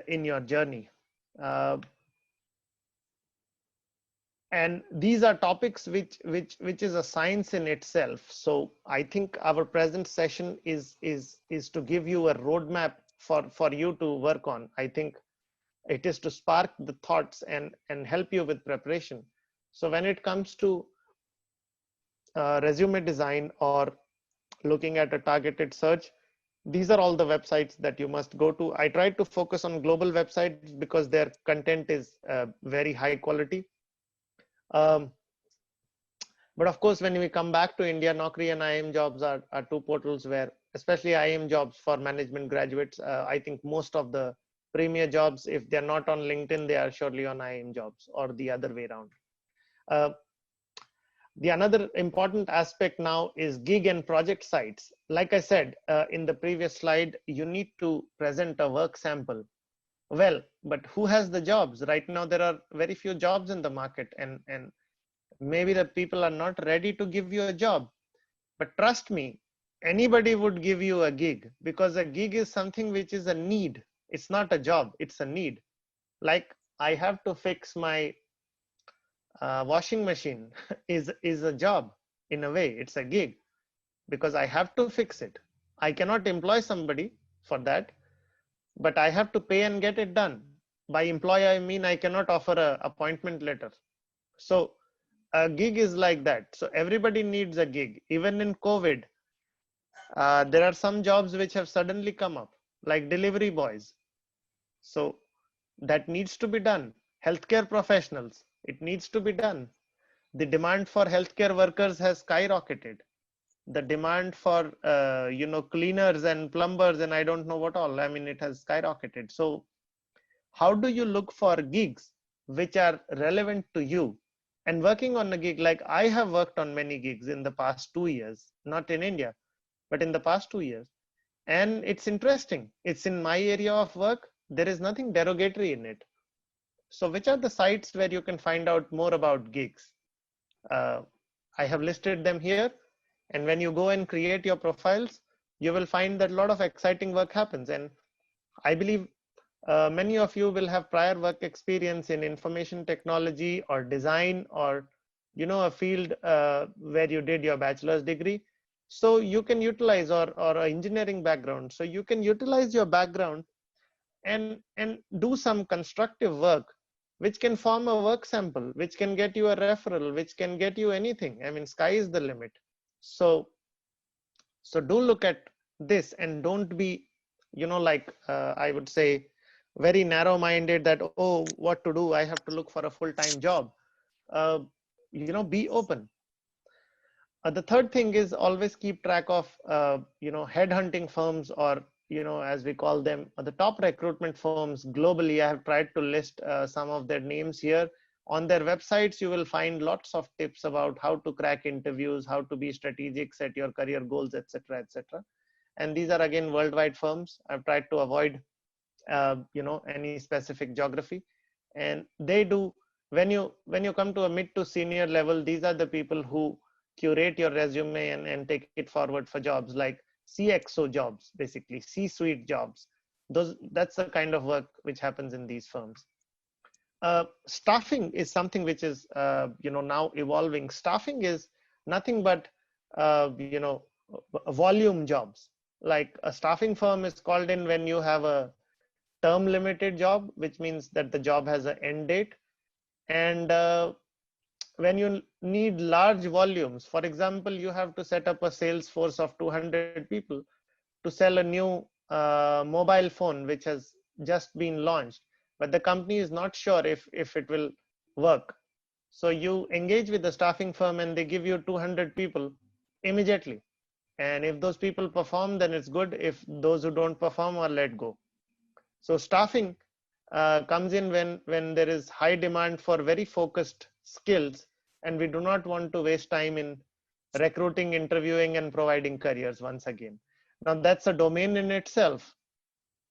in your journey? And these are topics which is a science in itself. So I think our present session is to give you a roadmap for you to work on. I think it is to spark the thoughts and help you with preparation. So when it comes to resume design or looking at a targeted search, these are all the websites that you must go to. I tried to focus on global websites because their content is very high quality. But of course, when we come back to India, Naukri and IIM jobs are two portals where, especially IIM jobs for management graduates, I think most of the premier jobs, if they're not on LinkedIn, they are surely on IIM jobs, or the other way around. The another important aspect now is gig and project sites. Like I said in the previous slide, you need to present a work sample. Well, but who has the jobs? Right now, there are very few jobs in the market, and maybe the people are not ready to give you a job. But trust me, anybody would give you a gig, because a gig is something which is a need. It's not a job, it's a need. Like I have to fix my washing machine is a job. In a way, it's a gig, because I have to fix it. I cannot employ somebody for that, but I have to pay and get it done. By employ, I mean I cannot offer an appointment letter. So a gig is like that. So everybody needs a gig. Even in COVID, there are some jobs which have suddenly come up, like delivery boys. So that needs to be done. Healthcare professionals, it needs to be done. the demand for healthcare workers has skyrocketed. The demand for cleaners and plumbers and I don't know what all, I mean, it has skyrocketed. So how do you look for gigs which are relevant to you? And working on a gig, like I have worked on many gigs in the past 2 years, not in India, but in the past 2 years. And it's interesting. It's in my area of work. There is nothing derogatory in it. So which are the sites where you can find out more about gigs? Uh, I have listed them here. And when you go and create your profiles, you will find that a lot of exciting work happens. And I believe many of you will have prior work experience in information technology or design or a field where you did your bachelor's degree. So you can utilize or engineering background. So you can utilize your background and do some constructive work which can form a work sample, which can get you a referral, which can get you anything. I mean, sky is the limit. So do look at this and don't be I would say very narrow minded that, oh, what to do, I have to look for a full-time job. uh, be open. The third thing is always keep track of headhunting firms, or as we call them, the top recruitment firms globally. I have tried to list some of their names here. On their websites you will find lots of tips about how to crack interviews, how to be strategic, set your career goals, etc., etc. And these are again worldwide firms. I've tried to avoid any specific geography. And they do, when you come to a mid to senior level, these are the people who curate your resume and take it forward for jobs like CXO jobs, basically C-suite jobs. That's the kind of work which happens in these firms. Staffing is something which is now evolving. Staffing is nothing but volume jobs. Like a staffing firm is called in when you have a term limited job, which means that the job has an end date. And when you need large volumes, for example, you have to set up a sales force of 200 people to sell a new mobile phone which has just been launched, but the company is not sure if it will work. So you engage with the staffing firm and they give you 200 people immediately. And if those people perform, then it's good. If those who don't perform are let go. So staffing comes in when there is high demand for very focused skills, and we do not want to waste time in recruiting, interviewing, and providing careers once again. Now that's a domain in itself.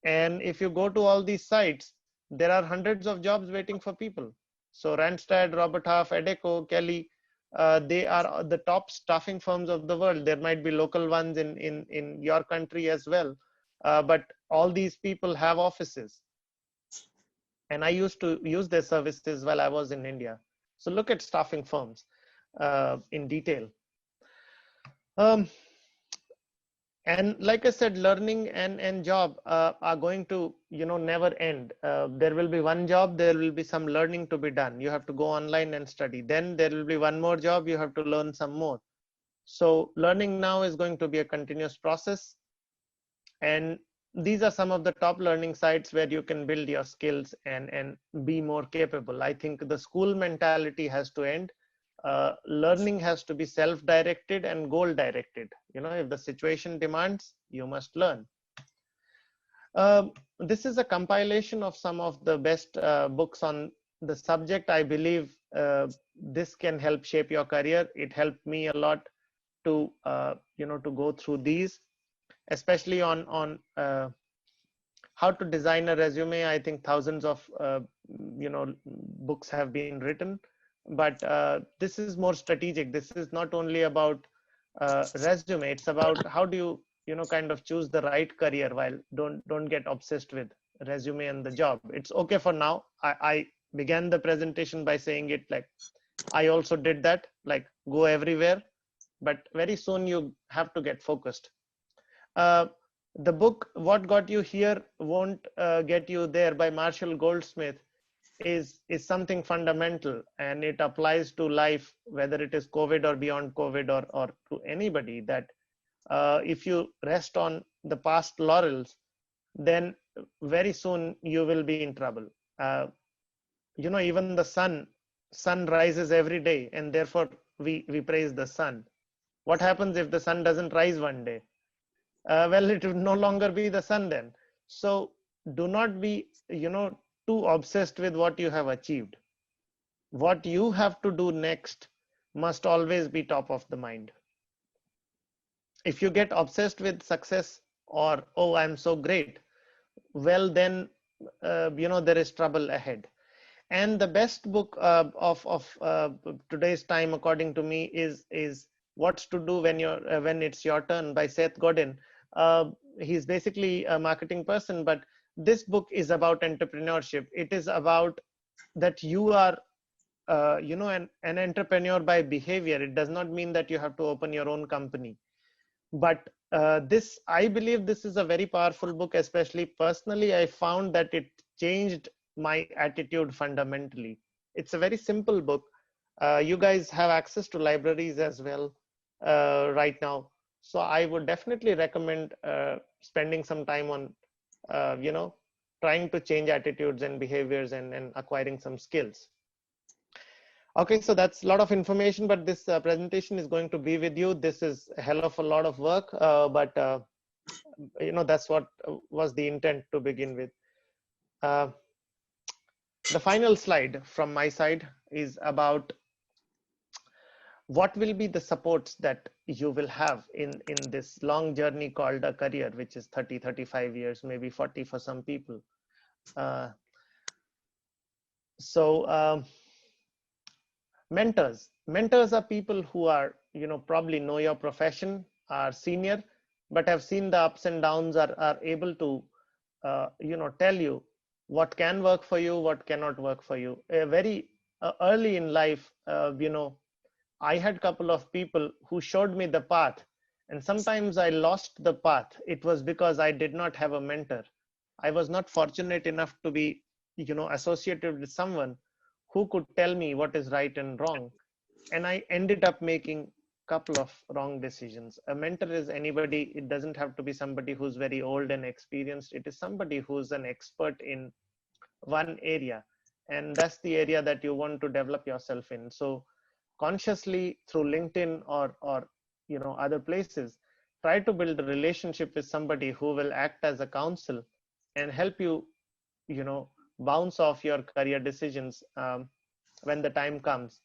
And if you go to all these sites, there are hundreds of jobs waiting for people. So Randstad, Robert Half, Adecco, Kelly, they are the top staffing firms of the world. There might be local ones in your country as well. But all these people have offices. And I used to use their services while I was in India. So look at staffing firms in detail. And like I said, learning and job are going to never end. There will be one job, there will be some learning to be done. You have to go online and study. Then there will be one more job, you have to learn some more. So learning now is going to be a continuous process. And these are some of the top learning sites where you can build your skills and be more capable. I think the school mentality has to end. Learning has to be self-directed and goal-directed. If the situation demands, you must learn. This is a compilation of some of the best books on the subject. I believe this can help shape your career. It helped me a lot to to go through these, especially on how to design a resume. I think thousands of books have been written, but this is more strategic. This is not only about resume. It's about how do you kind of choose the right career, while don't get obsessed with resume and the job. It's okay for now. I began the presentation by saying it like I also did that, like go everywhere, but very soon you have to get focused. The book What Got You Here Won't Get You There by Marshall Goldsmith is something fundamental, and it applies to life, whether it is COVID or beyond COVID, or to anybody, that if you rest on the past laurels, then very soon you will be in trouble. Even the sun sun rises every day, and therefore we praise the sun. What happens if the sun doesn't rise one day? Well, it will no longer be the sun then. So do not be, too obsessed with what you have achieved. What you have to do next must always be top of the mind. If you get obsessed with success, or, oh, I'm so great, well, then, there is trouble ahead. And the best book of today's time, according to me, is What's to Do When It's Your Turn by Seth Godin. Uh, he's basically a marketing person, but this book is about entrepreneurship. It is about that you are, an entrepreneur by behavior. It does not mean that you have to open your own company, but this, I believe, this is a very powerful book. Especially personally, I found that it changed my attitude fundamentally. It's a very simple book. You guys have access to libraries as well right now, so I would definitely recommend spending some time on uh, you know trying to change attitudes and behaviors, and acquiring some skills. Okay, so that's a lot of information, but this presentation is going to be with you. This is a hell of a lot of work, but that's what was the intent to begin with. Uh, the final slide from my side is about what will be the supports that you will have in this long journey called a career, which is 30, 35 years, maybe 40 for some people. Uh, so mentors are people who are, probably know your profession, are senior, but have seen the ups and downs, are able to tell you what can work for you, what cannot work for you. Very early in life, I had a couple of people who showed me the path, and sometimes I lost the path. It was because I did not have a mentor. I was not fortunate enough to be, associated with someone who could tell me what is right and wrong. And I ended up making a couple of wrong decisions. A mentor is anybody, it doesn't have to be somebody who's very old and experienced. It is somebody who's an expert in one area, and that's the area that you want to develop yourself in. So consciously, through LinkedIn or other places, try to build a relationship with somebody who will act as a counsel and help you, you know bounce off your career decisions when the time comes.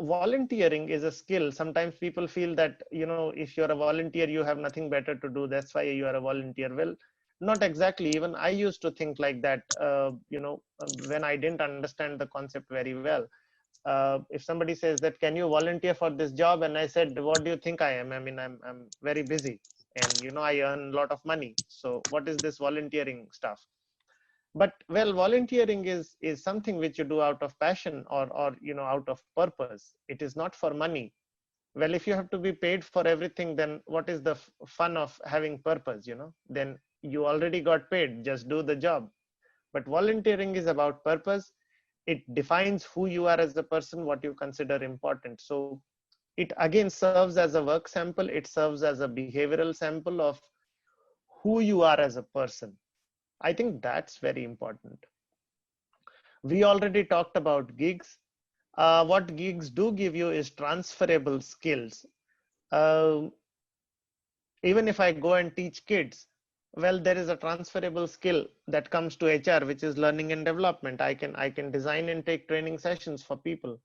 Volunteering is a skill. Sometimes people feel that, if you're a volunteer, you have nothing better to do, that's why you are a volunteer. Well, not exactly. Even I used to think like that, when I didn't understand the concept very well. If somebody says that, can you volunteer for this job, and I said, what do you think I am? I mean, I'm very busy, and I earn a lot of money, so what is this volunteering stuff? But, well, volunteering is something which you do out of passion, or out of purpose. It is not for money. Well, if you have to be paid for everything, then what is the fun of having purpose? Then you already got paid, just do the job. But volunteering is about purpose. It defines who you are as a person, what you consider important. So it again serves as a work sample. It serves as a behavioral sample of who you are as a person. I think that's very important. We already talked about gigs. What gigs do give you is transferable skills. Uh, Even if I go and teach kids, well, there is a transferable skill that comes to HR, which is learning and development. I can design and take training sessions for people.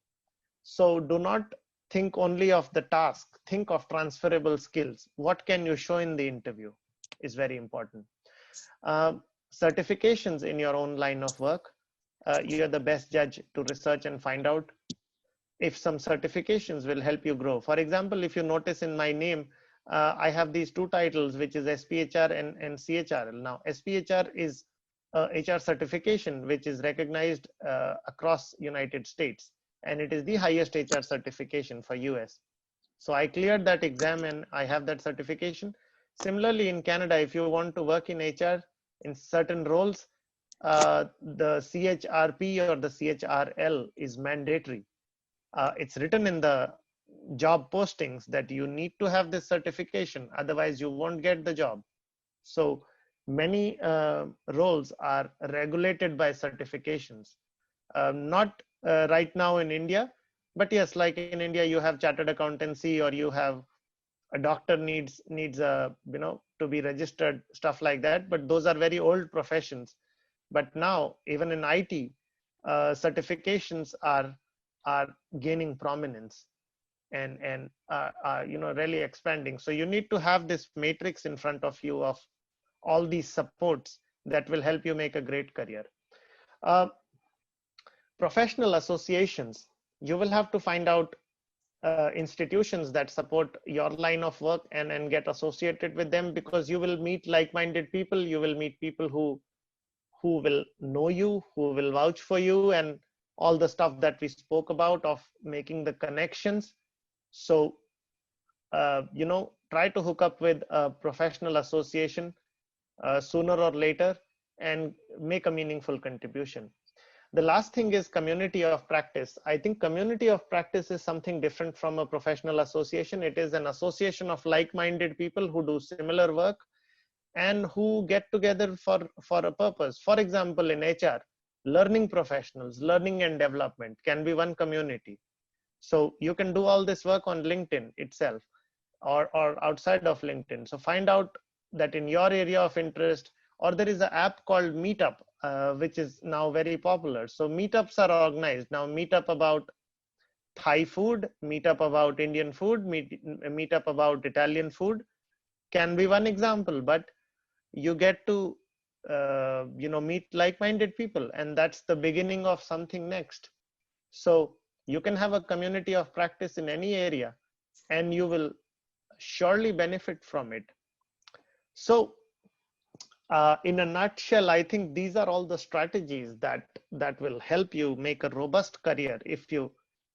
So do not think only of the task. Think of transferable skills. What can you show in the interview is very important. Uh, Certifications in your own line of work. You're the best judge to research and find out if some certifications will help you grow. For example, if you notice in my name, I have these two titles, which is SPHR and CHRL. Now, SPHR is HR certification, which is recognized across United States, and it is the highest HR certification for US. So I cleared that exam and I have that certification. Similarly, in Canada, if you want to work in HR in certain roles, the CHRP or the CHRL is mandatory. It's written in the job postings that you need to have this certification, otherwise you won't get the job. So many roles are regulated by certifications. Not right now in India. But yes, like in India, you have chartered accountancy, or you have a doctor needs a, to be registered, stuff like that. But those are very old professions. But now even in IT, certifications are gaining prominence, and really expanding. So you need to have this matrix in front of you of all these supports that will help you make a great career. uh, Professional associations, you will have to find out institutions that support your line of work, and get associated with them, because you will meet like-minded people. You will meet people who will know you, who will vouch for you, and all the stuff that we spoke about of making the connections. So try to hook up with a professional association sooner or later, and make a meaningful contribution. The last thing is community of practice. I think community of practice is something different from a professional association. It is an association of like-minded people who do similar work, and who get together for a purpose. For example, in HR, learning professionals, learning and development can be one community. So you can do all this work on LinkedIn itself, or outside of LinkedIn. So find out that in your area of interest, or there is an app called Meetup, which is now very popular. So meetups are organized now. Meetup about Thai food, meetup about Indian food, meetup about Italian food can be one example. But you get to meet like-minded people, and that's the beginning of something next. So you can have a community of practice in any area, and you will surely benefit from it. So in a nutshell, I think these are all the strategies that will help you make a robust career if you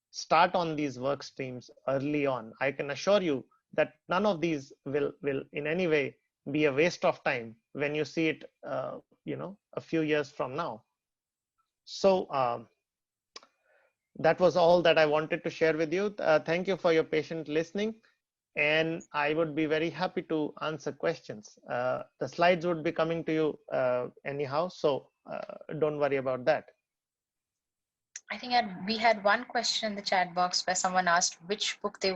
start on these work streams early on. I can assure you that none of these will in any way be a waste of time when you see it a few years from now. So that was all that I wanted to share with you. Thank you for your patient listening, and I would be very happy to answer questions. The slides would be coming to you anyhow, so don't worry about that. I think we had one question in the chat box where someone asked which book they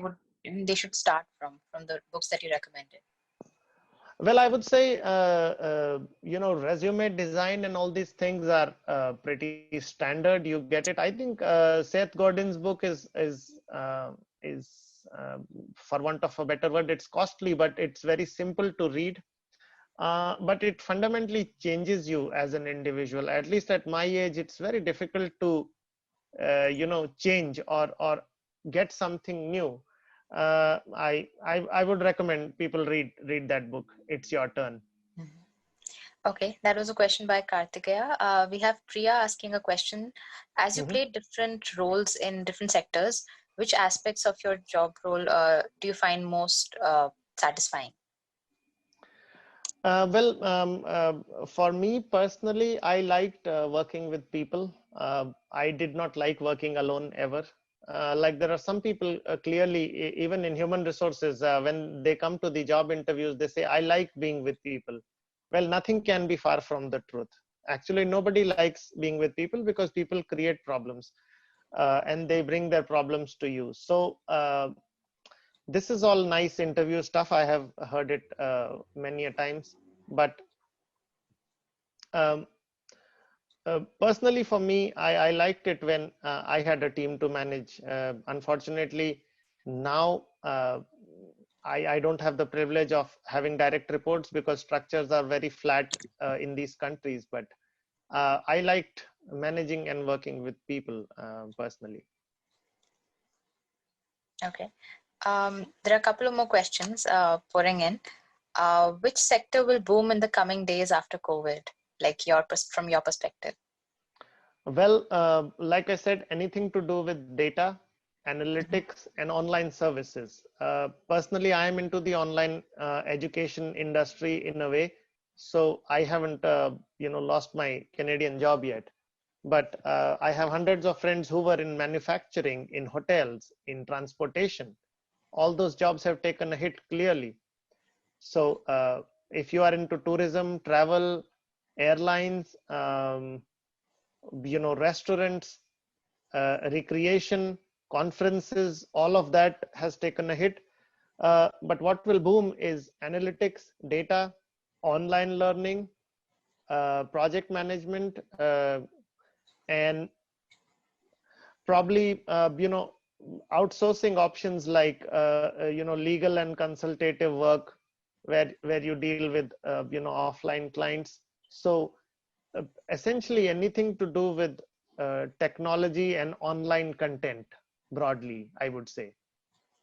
should start from the books that you recommended. Well, I would say, resume design and all these things are pretty standard. You get it. I think Seth Godin's book is, for want of a better word, it's costly, but it's very simple to read. But it fundamentally changes you as an individual. At least at my age, it's very difficult to, change or get something new. I would recommend people read that book. It's your turn. Okay, that was a question by Kartikeya. We have Priya asking a question. As you play different roles in different sectors, which aspects of your job role do you find most satisfying? For me personally, I liked working with people. I did not like working alone ever. Like there are some people clearly, even in human resources, when they come to the job interviews, they say, I like being with people. Well, nothing can be far from the truth. Actually, nobody likes being with people because people create problems and they bring their problems to you. So this is all nice interview stuff. I have heard it many a times, but um, personally for me, I liked it when I had a team to manage. Unfortunately, now I don't have the privilege of having direct reports because structures are very flat in these countries. But I liked managing and working with people personally. Okay. There are a couple of more questions pouring in. Which sector will boom in the coming days after COVID, like from your perspective? Well, like I said, anything to do with data, analytics, and online services. Personally, I am into the online education industry in a way, so I haven't, lost my Canadian job yet. But I have hundreds of friends who were in manufacturing, in hotels, in transportation. All those jobs have taken a hit clearly. So if you are into tourism, travel, airlines, restaurants, recreation, conferences, all of that has taken a hit. But what will boom is analytics, data, online learning, project management, and probably outsourcing options like legal and consultative work, where you deal with offline clients. So essentially anything to do with technology and online content broadly, I would say.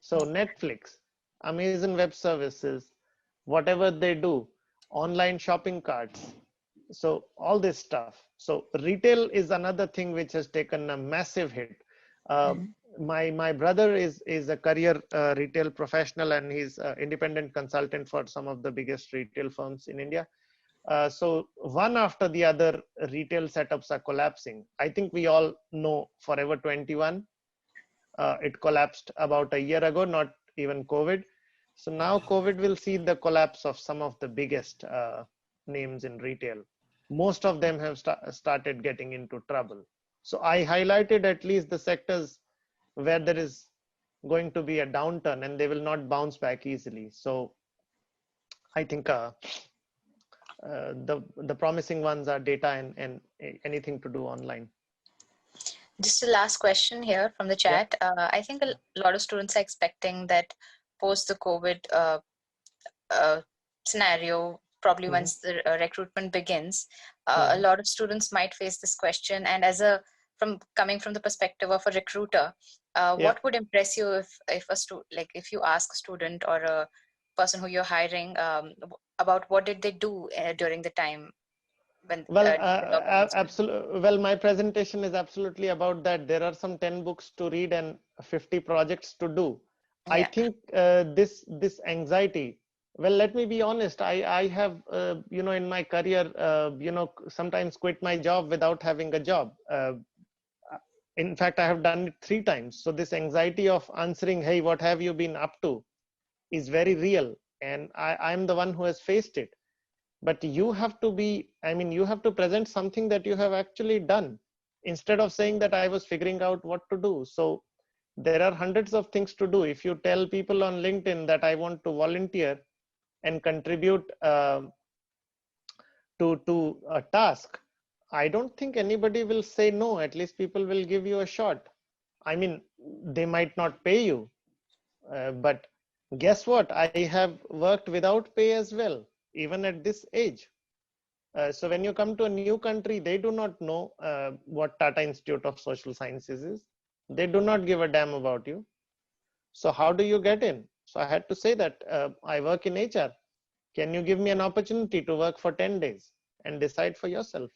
So Netflix, Amazon Web Services, whatever they do, online shopping carts, so all this stuff. So retail is another thing which has taken a massive hit. uh, Mhm. my brother is a career retail professional, and he's independent consultant for some of the biggest retail firms in India. So one after the other retail setups are collapsing. I think we all know Forever 21. It collapsed about a year ago, not even COVID. So now COVID will see the collapse of some of the biggest names in retail. Most of them have started getting into trouble. So I highlighted at least the sectors where there is going to be a downturn and they will not bounce back easily. So I think the promising ones are data and anything to do online. Just a last question here from the Yeah. chat. I think a lot of students are expecting that post the COVID uh, scenario, probably Mm-hmm. once the recruitment begins, a Mm-hmm. lot of students might face this question. And as a from coming from the perspective of a recruiter, Yeah. what would impress you if like if you ask a student or a person who you're hiring about what did they do during the time when Well, the job announcement? absolutely. Well, my presentation is absolutely about that. There are some 10 books to read and 50 projects to do. I Yeah. think this anxiety. Well, let me be honest. I have in my career sometimes quit my job without having a job. In fact, I have done it 3 times. So this anxiety of answering, "Hey, what have you been up to?" is very real, and I'm the one who has faced it. But you have to be, I mean, you have to present something that you have actually done instead of saying that I was figuring out what to do. So there are hundreds of things to do. If you tell people on LinkedIn that I want to volunteer and contribute to a task, I don't think anybody will say no. At least people will give you a shot. I mean, they might not pay you, but guess what, I have worked without pay as well, even at this age. So when you come to a new country, they do not know what Tata Institute of Social Sciences is. They do not give a damn about you. So how do you get in? So I had to say that I work in HR. Can you give me an opportunity to work for 10 days and decide for yourself?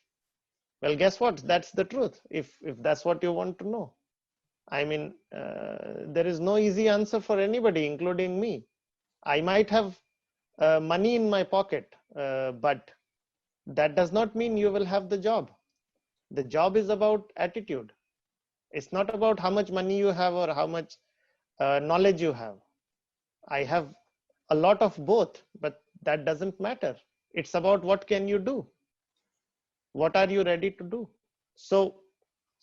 Well, guess what? That's the truth. If that's what you want to know. I mean, there is no easy answer for anybody, including me. I might have money in my pocket, but that does not mean you will have the job. The job is about attitude. It's not about how much money you have or how much knowledge you have. I have a lot of both, but that doesn't matter. It's about what can you do? What are you ready to do? So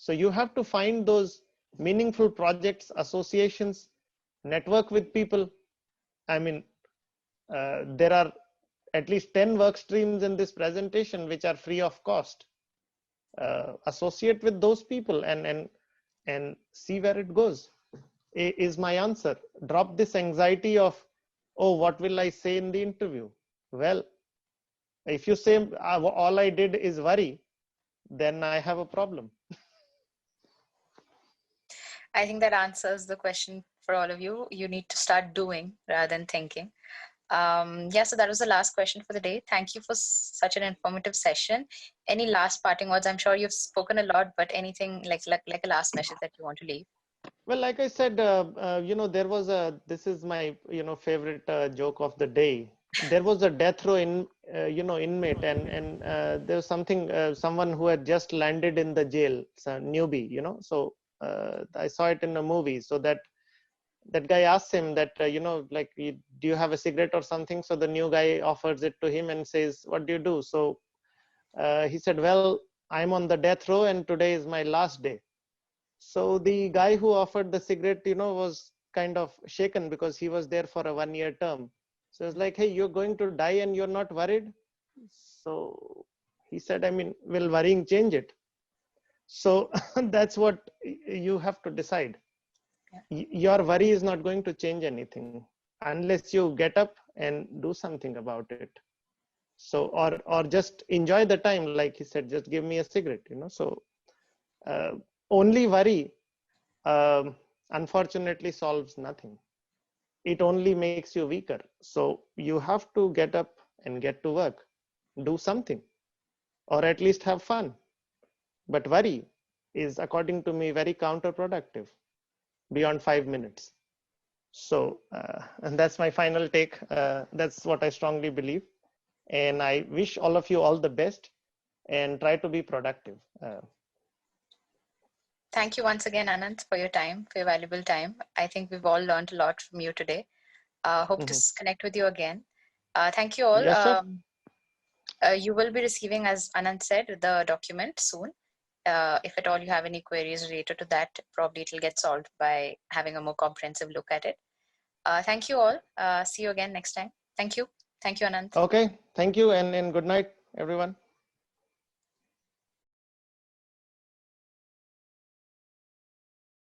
you have to find those meaningful projects, associations, network with people. I mean, there are at least 10 work streams in this presentation which are free of cost. Associate with those people and see where it goes, is my answer. Drop this anxiety of, oh, what will I say in the interview? Well, if you say all I did is worry, then I have a problem. I think that answers the question for all of you. You need to start doing rather than thinking. Yeah, so that was the last question for the day. Thank you for such an informative session. Any last parting words? I'm sure you've spoken a lot, but anything like a last message that you want to leave? Well, like I said, there was this is my, favorite joke of the day. There was a death row inmate, and there was someone who had just landed in the jail, it's a newbie, so I saw it in a movie. So that guy asks him that, like, do you have a cigarette or something? So the new guy offers it to him and says, what do you do? So he said, well, I'm on the death row and today is my last day. So the guy who offered the cigarette, was kind of shaken because he was there for a 1 year term. So it's like, hey, you're going to die and you're not worried. So he said, I mean, will worrying change it? So that's what you have to decide. Your worry is not going to change anything unless you get up and do something about it. So or just enjoy the time, like he said, just give me a cigarette. So uh, only worry, unfortunately, solves nothing. It only makes you weaker. So you have to get up and get to work, do something, or at least have fun. But worry is, according to me, very counterproductive beyond 5 minutes. So, and that's my final take. That's what I strongly believe. And I wish all of you all the best and try to be productive. Thank you once again, Anant, for your time, for your valuable time. I think we've all learned a lot from you today. Hope to connect with you again. Thank you all. Yeah, sure. You will be receiving, as Anant said, the document soon. If at all you have any queries related to that, probably it will get solved by having a more comprehensive look at it. Thank you all. See you again next time. Thank you. Thank you, Anant. Okay. Thank you. And good night, everyone.